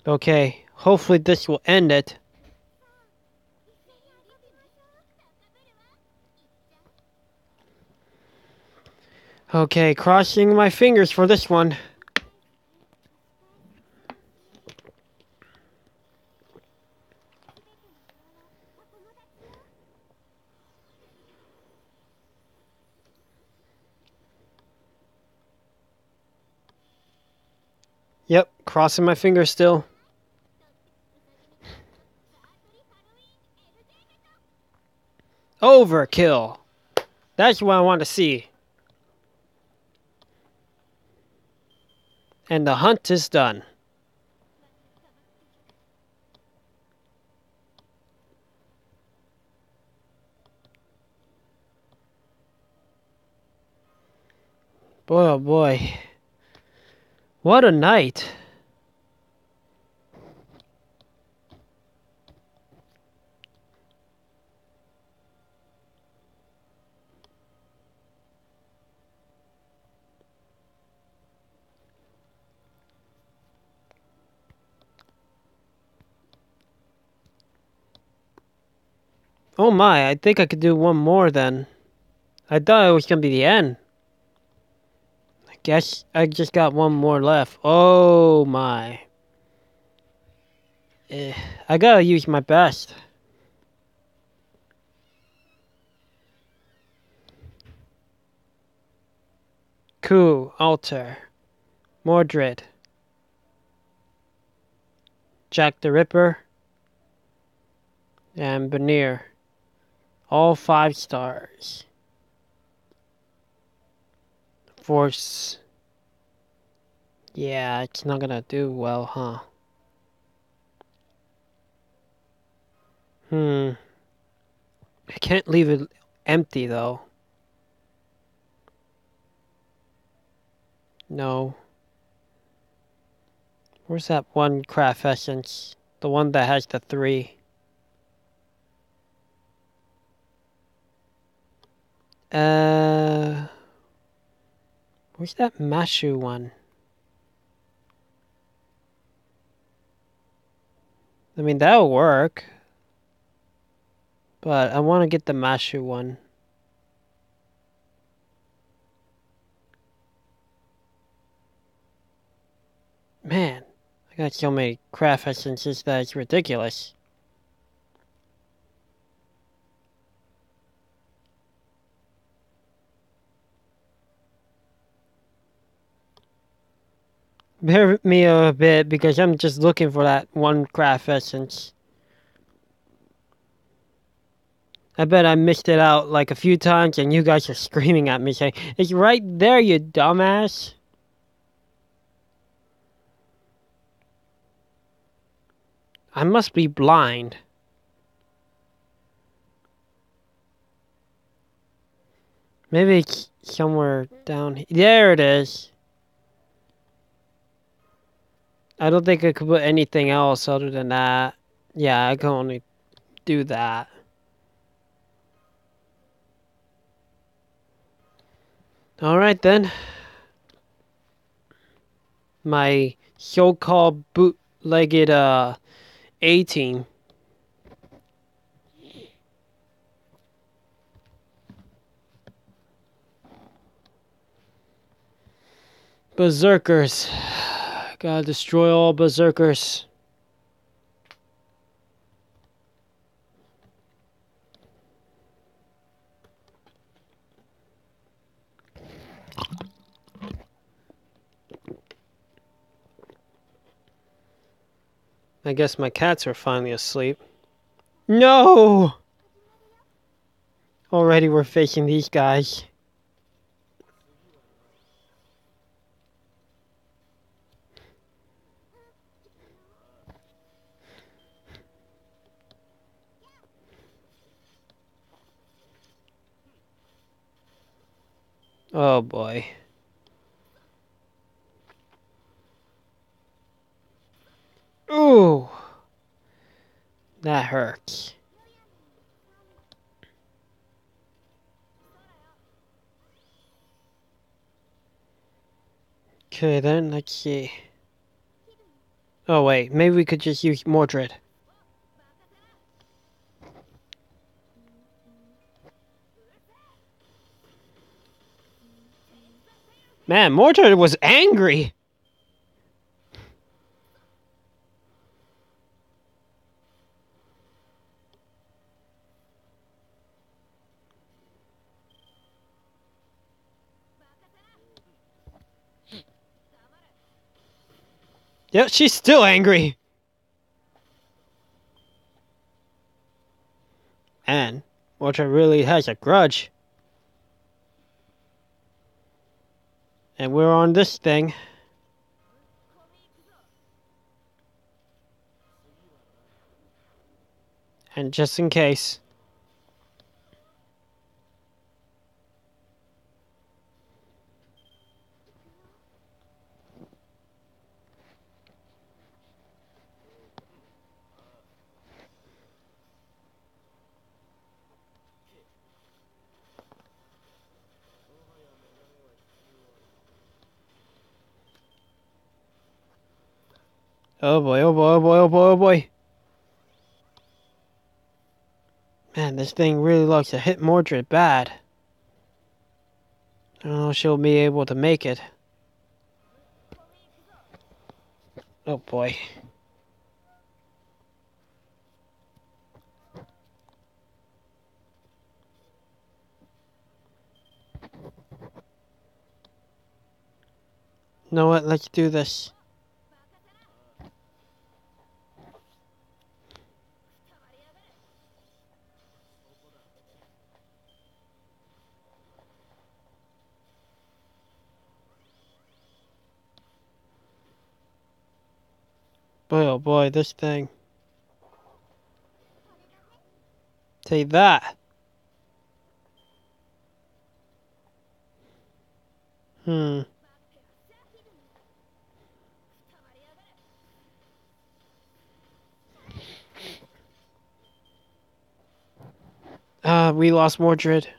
Okay, hopefully this will end it. Okay, crossing my fingers for this one. Yep, crossing my fingers still. Overkill. That's what I want to see. And the hunt is done. Boy, oh boy. What a night. Oh my, I think I could do one more then. I thought it was going to be the end. I guess I just got one more left. Oh my. I gotta use my best. Coup, Alter, Mordred, Jack the Ripper, and Benir. All 5 stars. Force. Yeah, it's not gonna do well, huh? I can't leave it empty though. No. Where's that one craft essence? The one that has the 3. Where's that Mashu one? I mean, that'll work. But I want to get the Mashu one. Man, I got so many craft essences that it's ridiculous. Bear with me a bit because I'm just looking for that one craft essence. I bet I missed it out like a few times and you guys are screaming at me saying, "It's right there, you dumbass." I must be blind. Maybe it's somewhere down here. There it is. I don't think I could put anything else other than that. Yeah, I can only do that. Alright then. My so-called bootlegged A-team. Berserkers. Gotta destroy all berserkers. I guess my cats are finally asleep. No! Already we're facing these guys. Oh boy. Ooh! That hurts. Okay then, let's see. Oh wait, maybe we could just use Mordred. Man, Mordred was angry. Yep, she's still angry. Man, Mordred really has a grudge. And we're on this thing. And just in case. Oh boy, oh boy, oh boy, oh boy, oh boy. Man, this thing really looks to hit Mordred bad. I don't know if she'll be able to make it. Oh boy. You know what? Let's do this. Boy, oh boy, this thing. Take that. We lost Mordred.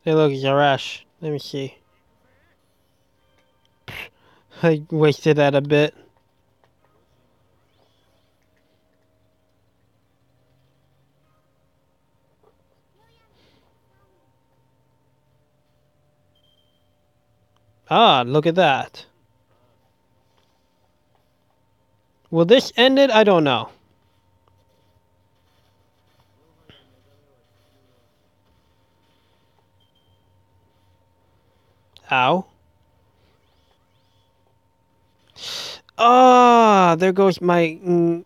Hey, look, it's Arash. Let me see. I wasted that a bit. Ah, look at that. Will this end it? I don't know. Ow. Ah, there goes my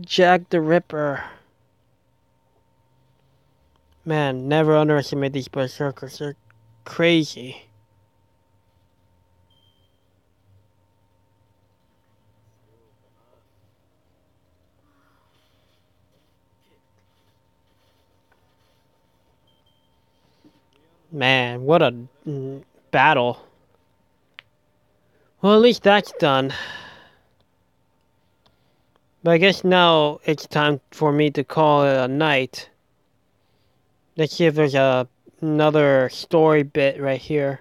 Jack the Ripper. Man, never underestimate these berserkers. They're crazy. Man, what a battle. Well, at least that's done. But I guess now it's time for me to call it a night. Let's see if there's another story bit right here.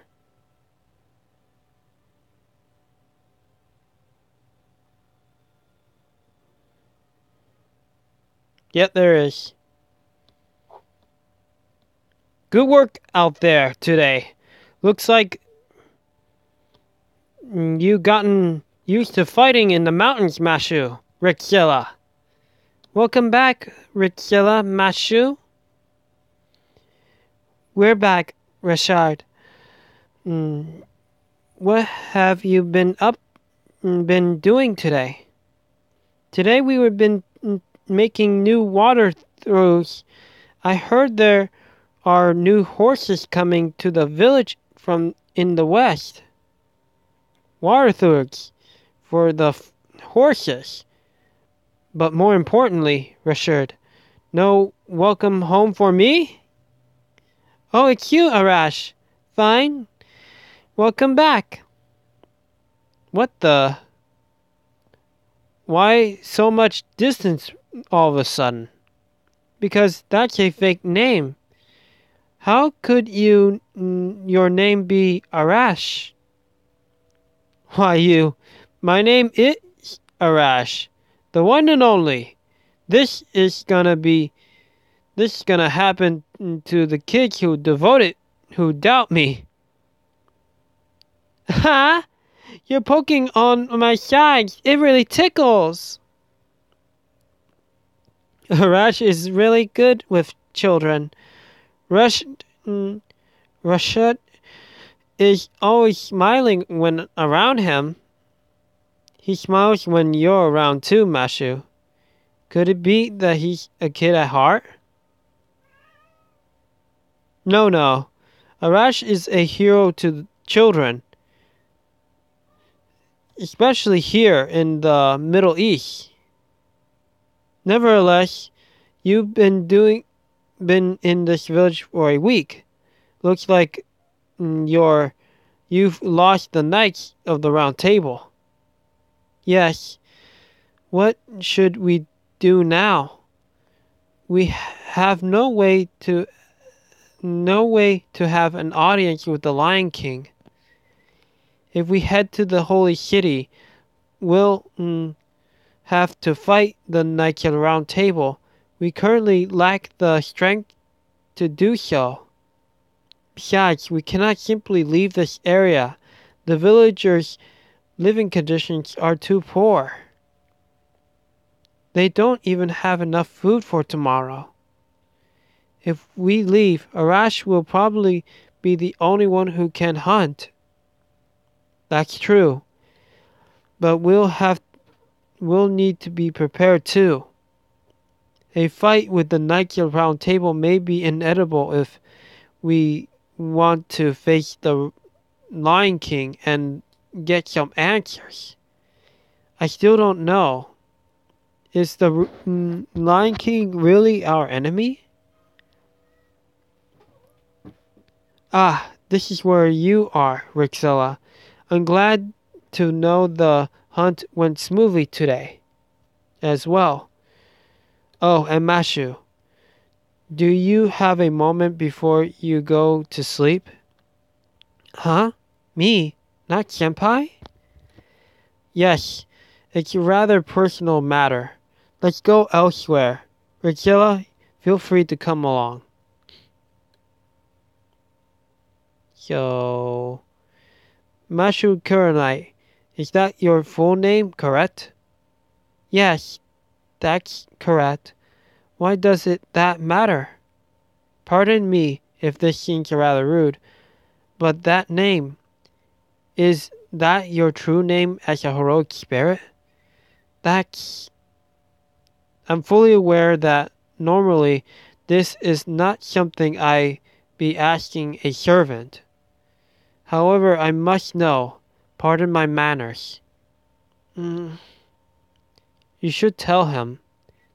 Yep, there is. Good work out there today. Looks like you gotten used to fighting in the mountains, Mashu. Rixilla. Welcome back, Rixilla, Mashu. We're back, Rashard. What have you been doing today? Today we have been making new water throws. I heard there are new horses coming to the village from in the west. Water throws for the horses. But more importantly, Rashard, no welcome home for me? Oh, it's you, Arash. Fine. Welcome back. What the? Why so much distance all of a sudden? Because that's a fake name. How could your name be Arash? Why, my name Arash, the one and only. This is gonna happen to the kids who doubt me. Ha! You're poking on my sides. It really tickles. Arash is really good with children. Rashad is always smiling when around him. He smiles when you're around too, Mashu. Could it be that he's a kid at heart? No. Arash is a hero to children, especially here in the Middle East. Nevertheless, you've been in this village for a week. Looks like you've lost the Knights of the Round Table. Yes. What should we do now? We have no way to have an audience with the Lion King. If we head to the holy city, we'll have to fight the Knights of the Round Table. We currently lack the strength to do so. Besides, we cannot simply leave this area. The villagers' living conditions are too poor. They don't even have enough food for tomorrow. If we leave, Arash will probably be the only one who can hunt. That's true. But we'll need to be prepared too. A fight with the Knights of the Round Table may be inevitable if we want to face the Lion King and get some answers. I still don't know. Is the Lion King really our enemy? Ah, this is where you are, Rixella. I'm glad to know the hunt went smoothly today as well. Oh, and Mashu, do you have a moment before you go to sleep? Huh? Me? Not Senpai? Yes, it's a rather personal matter. Let's go elsewhere. Rixella, feel free to come along. So, Mashu Kurenai, is that your full name, correct? Yes, that's correct. Why does that matter? Pardon me if this seems rather rude, but that name, is that your true name as a heroic spirit? I'm fully aware that normally this is not something I be asking a servant. However, I must know. Pardon my manners. You should tell him.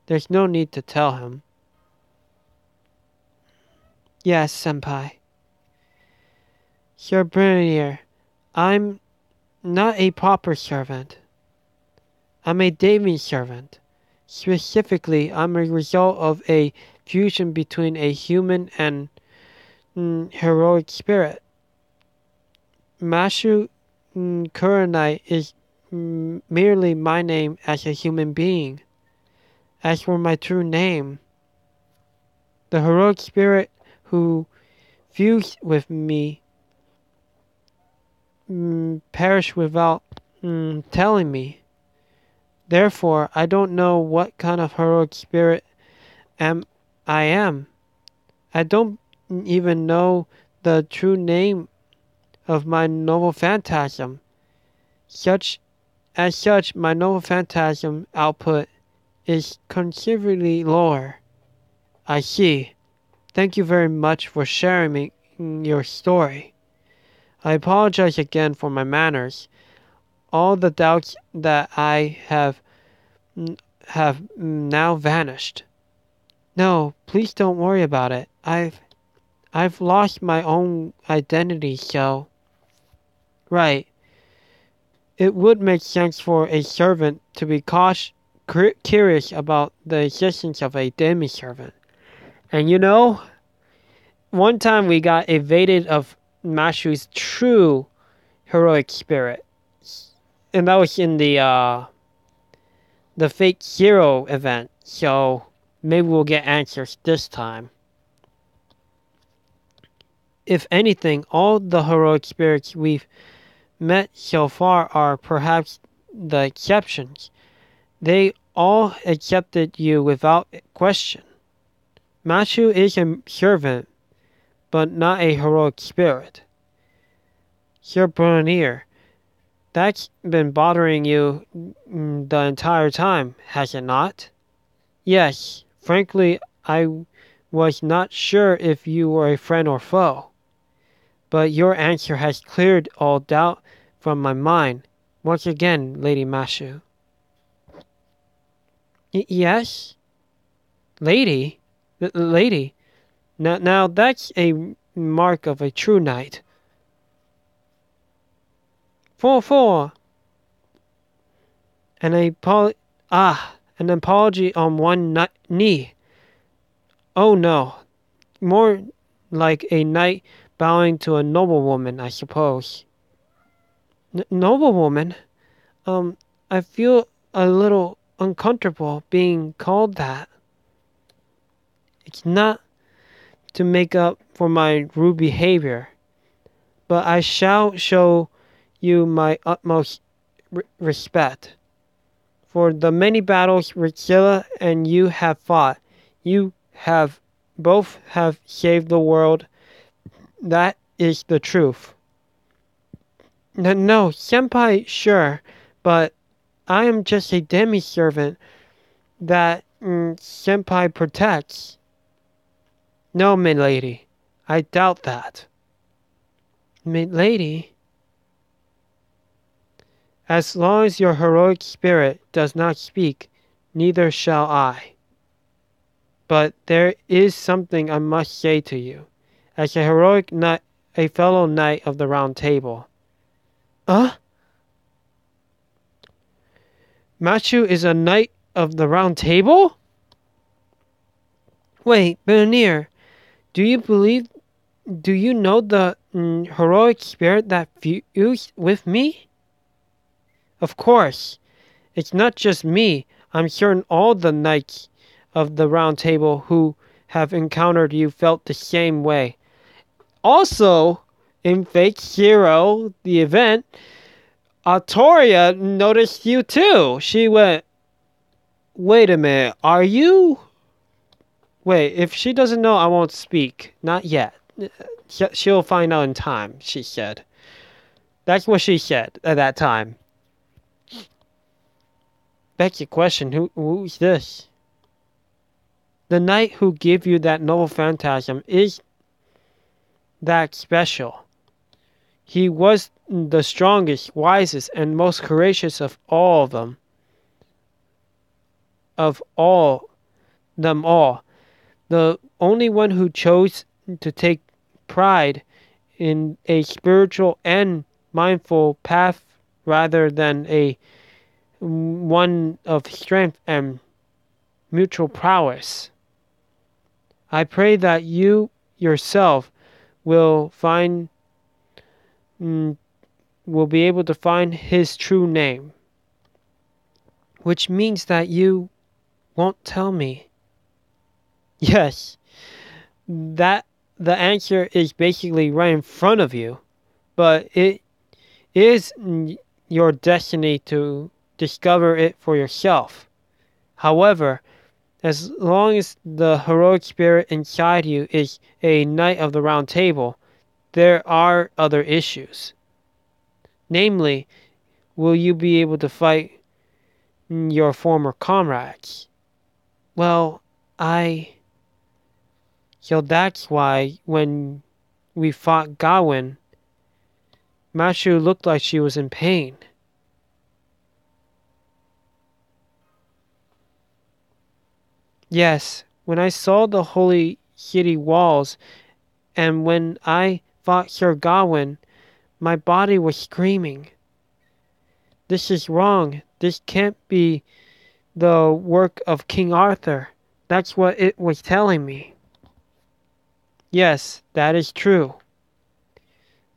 There's no need to tell him. Yes, Senpai. Sir Brinier, I'm not a proper servant. I'm a daemon servant. Specifically, I'm a result of a fusion between a human and heroic spirit. Mashu Kurenai is merely my name as a human being. As for my true name, the heroic spirit who fused with me perished without telling me. Therefore, I don't know what kind of heroic spirit I am. I don't even know the true name of my noble phantasm. As such, my noble phantasm output is considerably lower. I see. Thank you very much for sharing your story. I apologize again for my manners. All the doubts that I have now vanished. No, please don't worry about it. I've lost my own identity, so... Right. It would make sense for a servant to be curious about the existence of a demi-servant. And you know, one time we got evaded of Mashu's true heroic spirit. And that was in the the fake hero event, so maybe we'll get answers this time. If anything, all the heroic spirits we've met so far are perhaps the exceptions. They all accepted you without question. Machu is a servant, but not a heroic spirit. Sir Brunier, that's been bothering you the entire time, has it not? Yes, frankly, I was not sure if you were a friend or foe. But your answer has cleared all doubt from my mind. Once again, Lady Mashu. Yes? Lady? Lady? Now that's a mark of a true knight. 4-4. An apology on one knee. Oh no, more like a knight bowing to a noblewoman, I suppose. Noblewoman? I feel a little uncomfortable being called that. It's not to make up for my rude behavior, but I shall show you my utmost respect. For the many battles Rixilla and you have fought, you have both have saved the world. That is the truth. No, senpai, sure, but I am just a demi-servant that senpai protects. No, milady, I doubt that. Milady? As long as your heroic spirit does not speak, neither shall I. But there is something I must say to you, as a heroic knight, a fellow knight of the Round Table. Machu is a knight of the Round Table? Wait, Bernier, do you know the heroic spirit that fused with me? Of course. It's not just me. I'm certain all the knights of the Round Table who have encountered you felt the same way. Also, in Fake Hero, the event, Artoria noticed you too. She went, wait a minute, are you? Wait, if she doesn't know, I won't speak. Not yet. She'll find out in time, she said. That's what she said at that time. Begs the question, who's this? The knight who gave you that noble phantasm is that special. He was the strongest, wisest, and most courageous of all of them. Of all them all. The only one who chose to take pride in a spiritual and mindful path rather than a one of strength and mutual prowess. I pray that you yourself will be able to find his true name, which means that you won't tell me. Yes, that the answer is basically right in front of you, but it is your destiny to discover it for yourself. However, as long as the heroic spirit inside you is a knight of the Round Table, there are other issues. Namely, will you be able to fight your former comrades? Well, So that's why when we fought Gawain, Mashu looked like she was in pain. Yes, when I saw the holy city walls, and when I fought Sir Gawain, my body was screaming. This is wrong. This can't be the work of King Arthur. That's what it was telling me. Yes, that is true.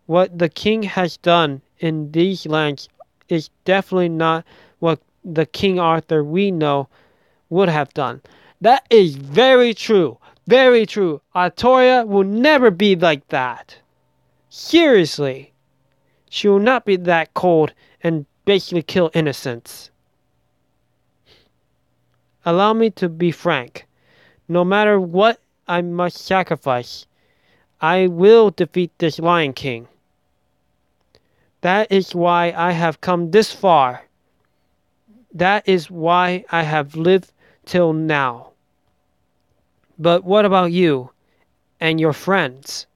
What the king has done in these lands is definitely not what the King Arthur we know would have done. That is very true. Very true. Artoria will never be like that. Seriously. She will not be that cold and basically kill innocents. Allow me to be frank. No matter what I must sacrifice, I will defeat this Lion King. That is why I have come this far. That is why I have lived till now. But what about you and your friends?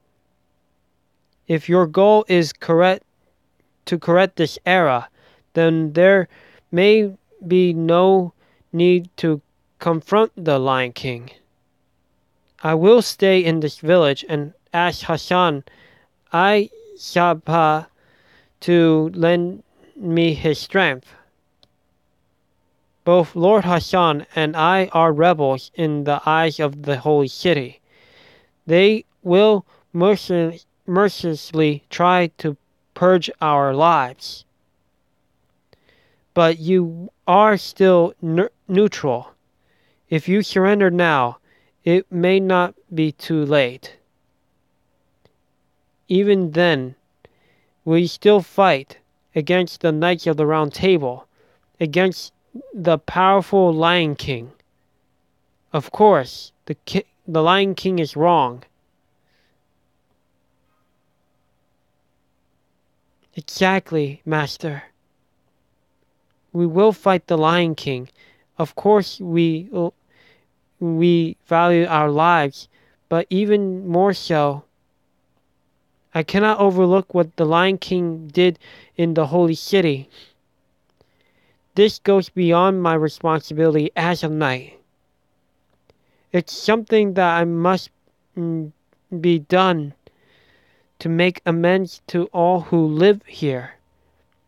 If your goal is to correct this era, then there may be no need to confront the Lion King. I will stay in this village and ask Hassan I Shaba to lend me his strength. Both Lord Hassan and I are rebels in the eyes of the holy city. They will mercilessly try to purge our lives. But you are still neutral. If you surrender now, it may not be too late. Even then, we still fight against the Knights of the Round Table, against the powerful Lion King. Of course, the Lion King is wrong. Exactly, Master. We will fight the Lion King. Of course, we value our lives, but even more so, I cannot overlook what the Lion King did in the Holy City. This goes beyond my responsibility as a knight. It's something that I must be done to make amends to all who live here,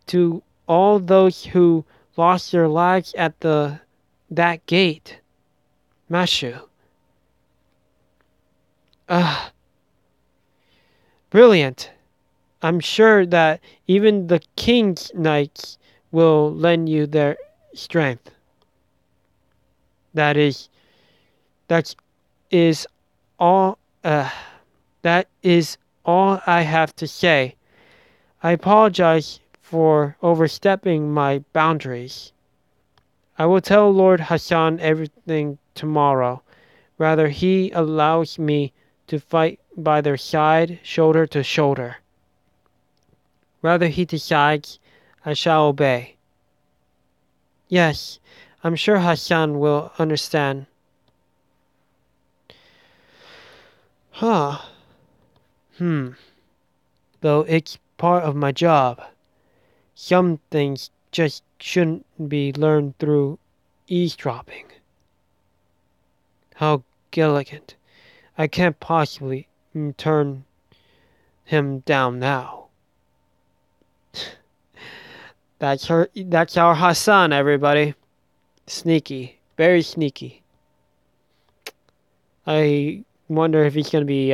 to all those who lost their lives at that gate. Mashu. Brilliant. I'm sure that even the king's knights will lend you their strength. That is all that is all I have to say. I apologize for overstepping my boundaries. I will tell Lord Hassan everything tomorrow. Rather, he allows me to fight by their side, shoulder to shoulder. Rather he decides, I shall obey. Yes, I'm sure Hassan will understand. Though it's part of my job. Some things just shouldn't be learned through eavesdropping. How elegant. I can't possibly turn him down now. That's our Hassan, everybody. Sneaky. Very sneaky. I wonder if he's going to be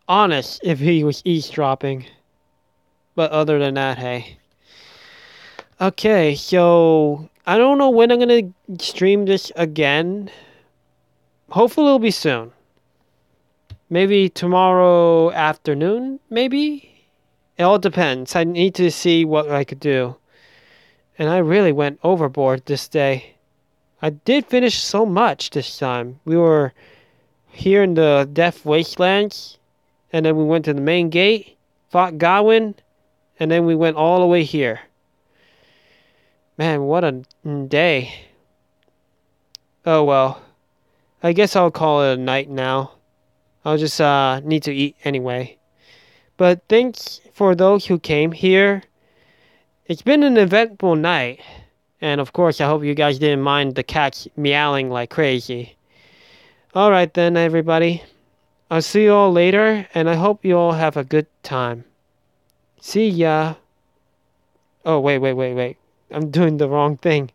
honest if he was eavesdropping. But other than that, hey. Okay, so I don't know when I'm going to stream this again. Hopefully it'll be soon. Maybe tomorrow afternoon, maybe? It all depends. I need to see what I could do. And I really went overboard this day. I did finish so much this time. We were here in the Death Wastelands, and then we went to the main gate, fought Gawain, and then we went all the way here. Man, what a day. Oh well. I guess I'll call it a night now. I'll just need to eat anyway. But thanks for those who came here. It's been an eventful night. And of course, I hope you guys didn't mind the cats meowing like crazy. Alright then, everybody. I'll see you all later, and I hope you all have a good time. See ya. Oh, wait. I'm doing the wrong thing.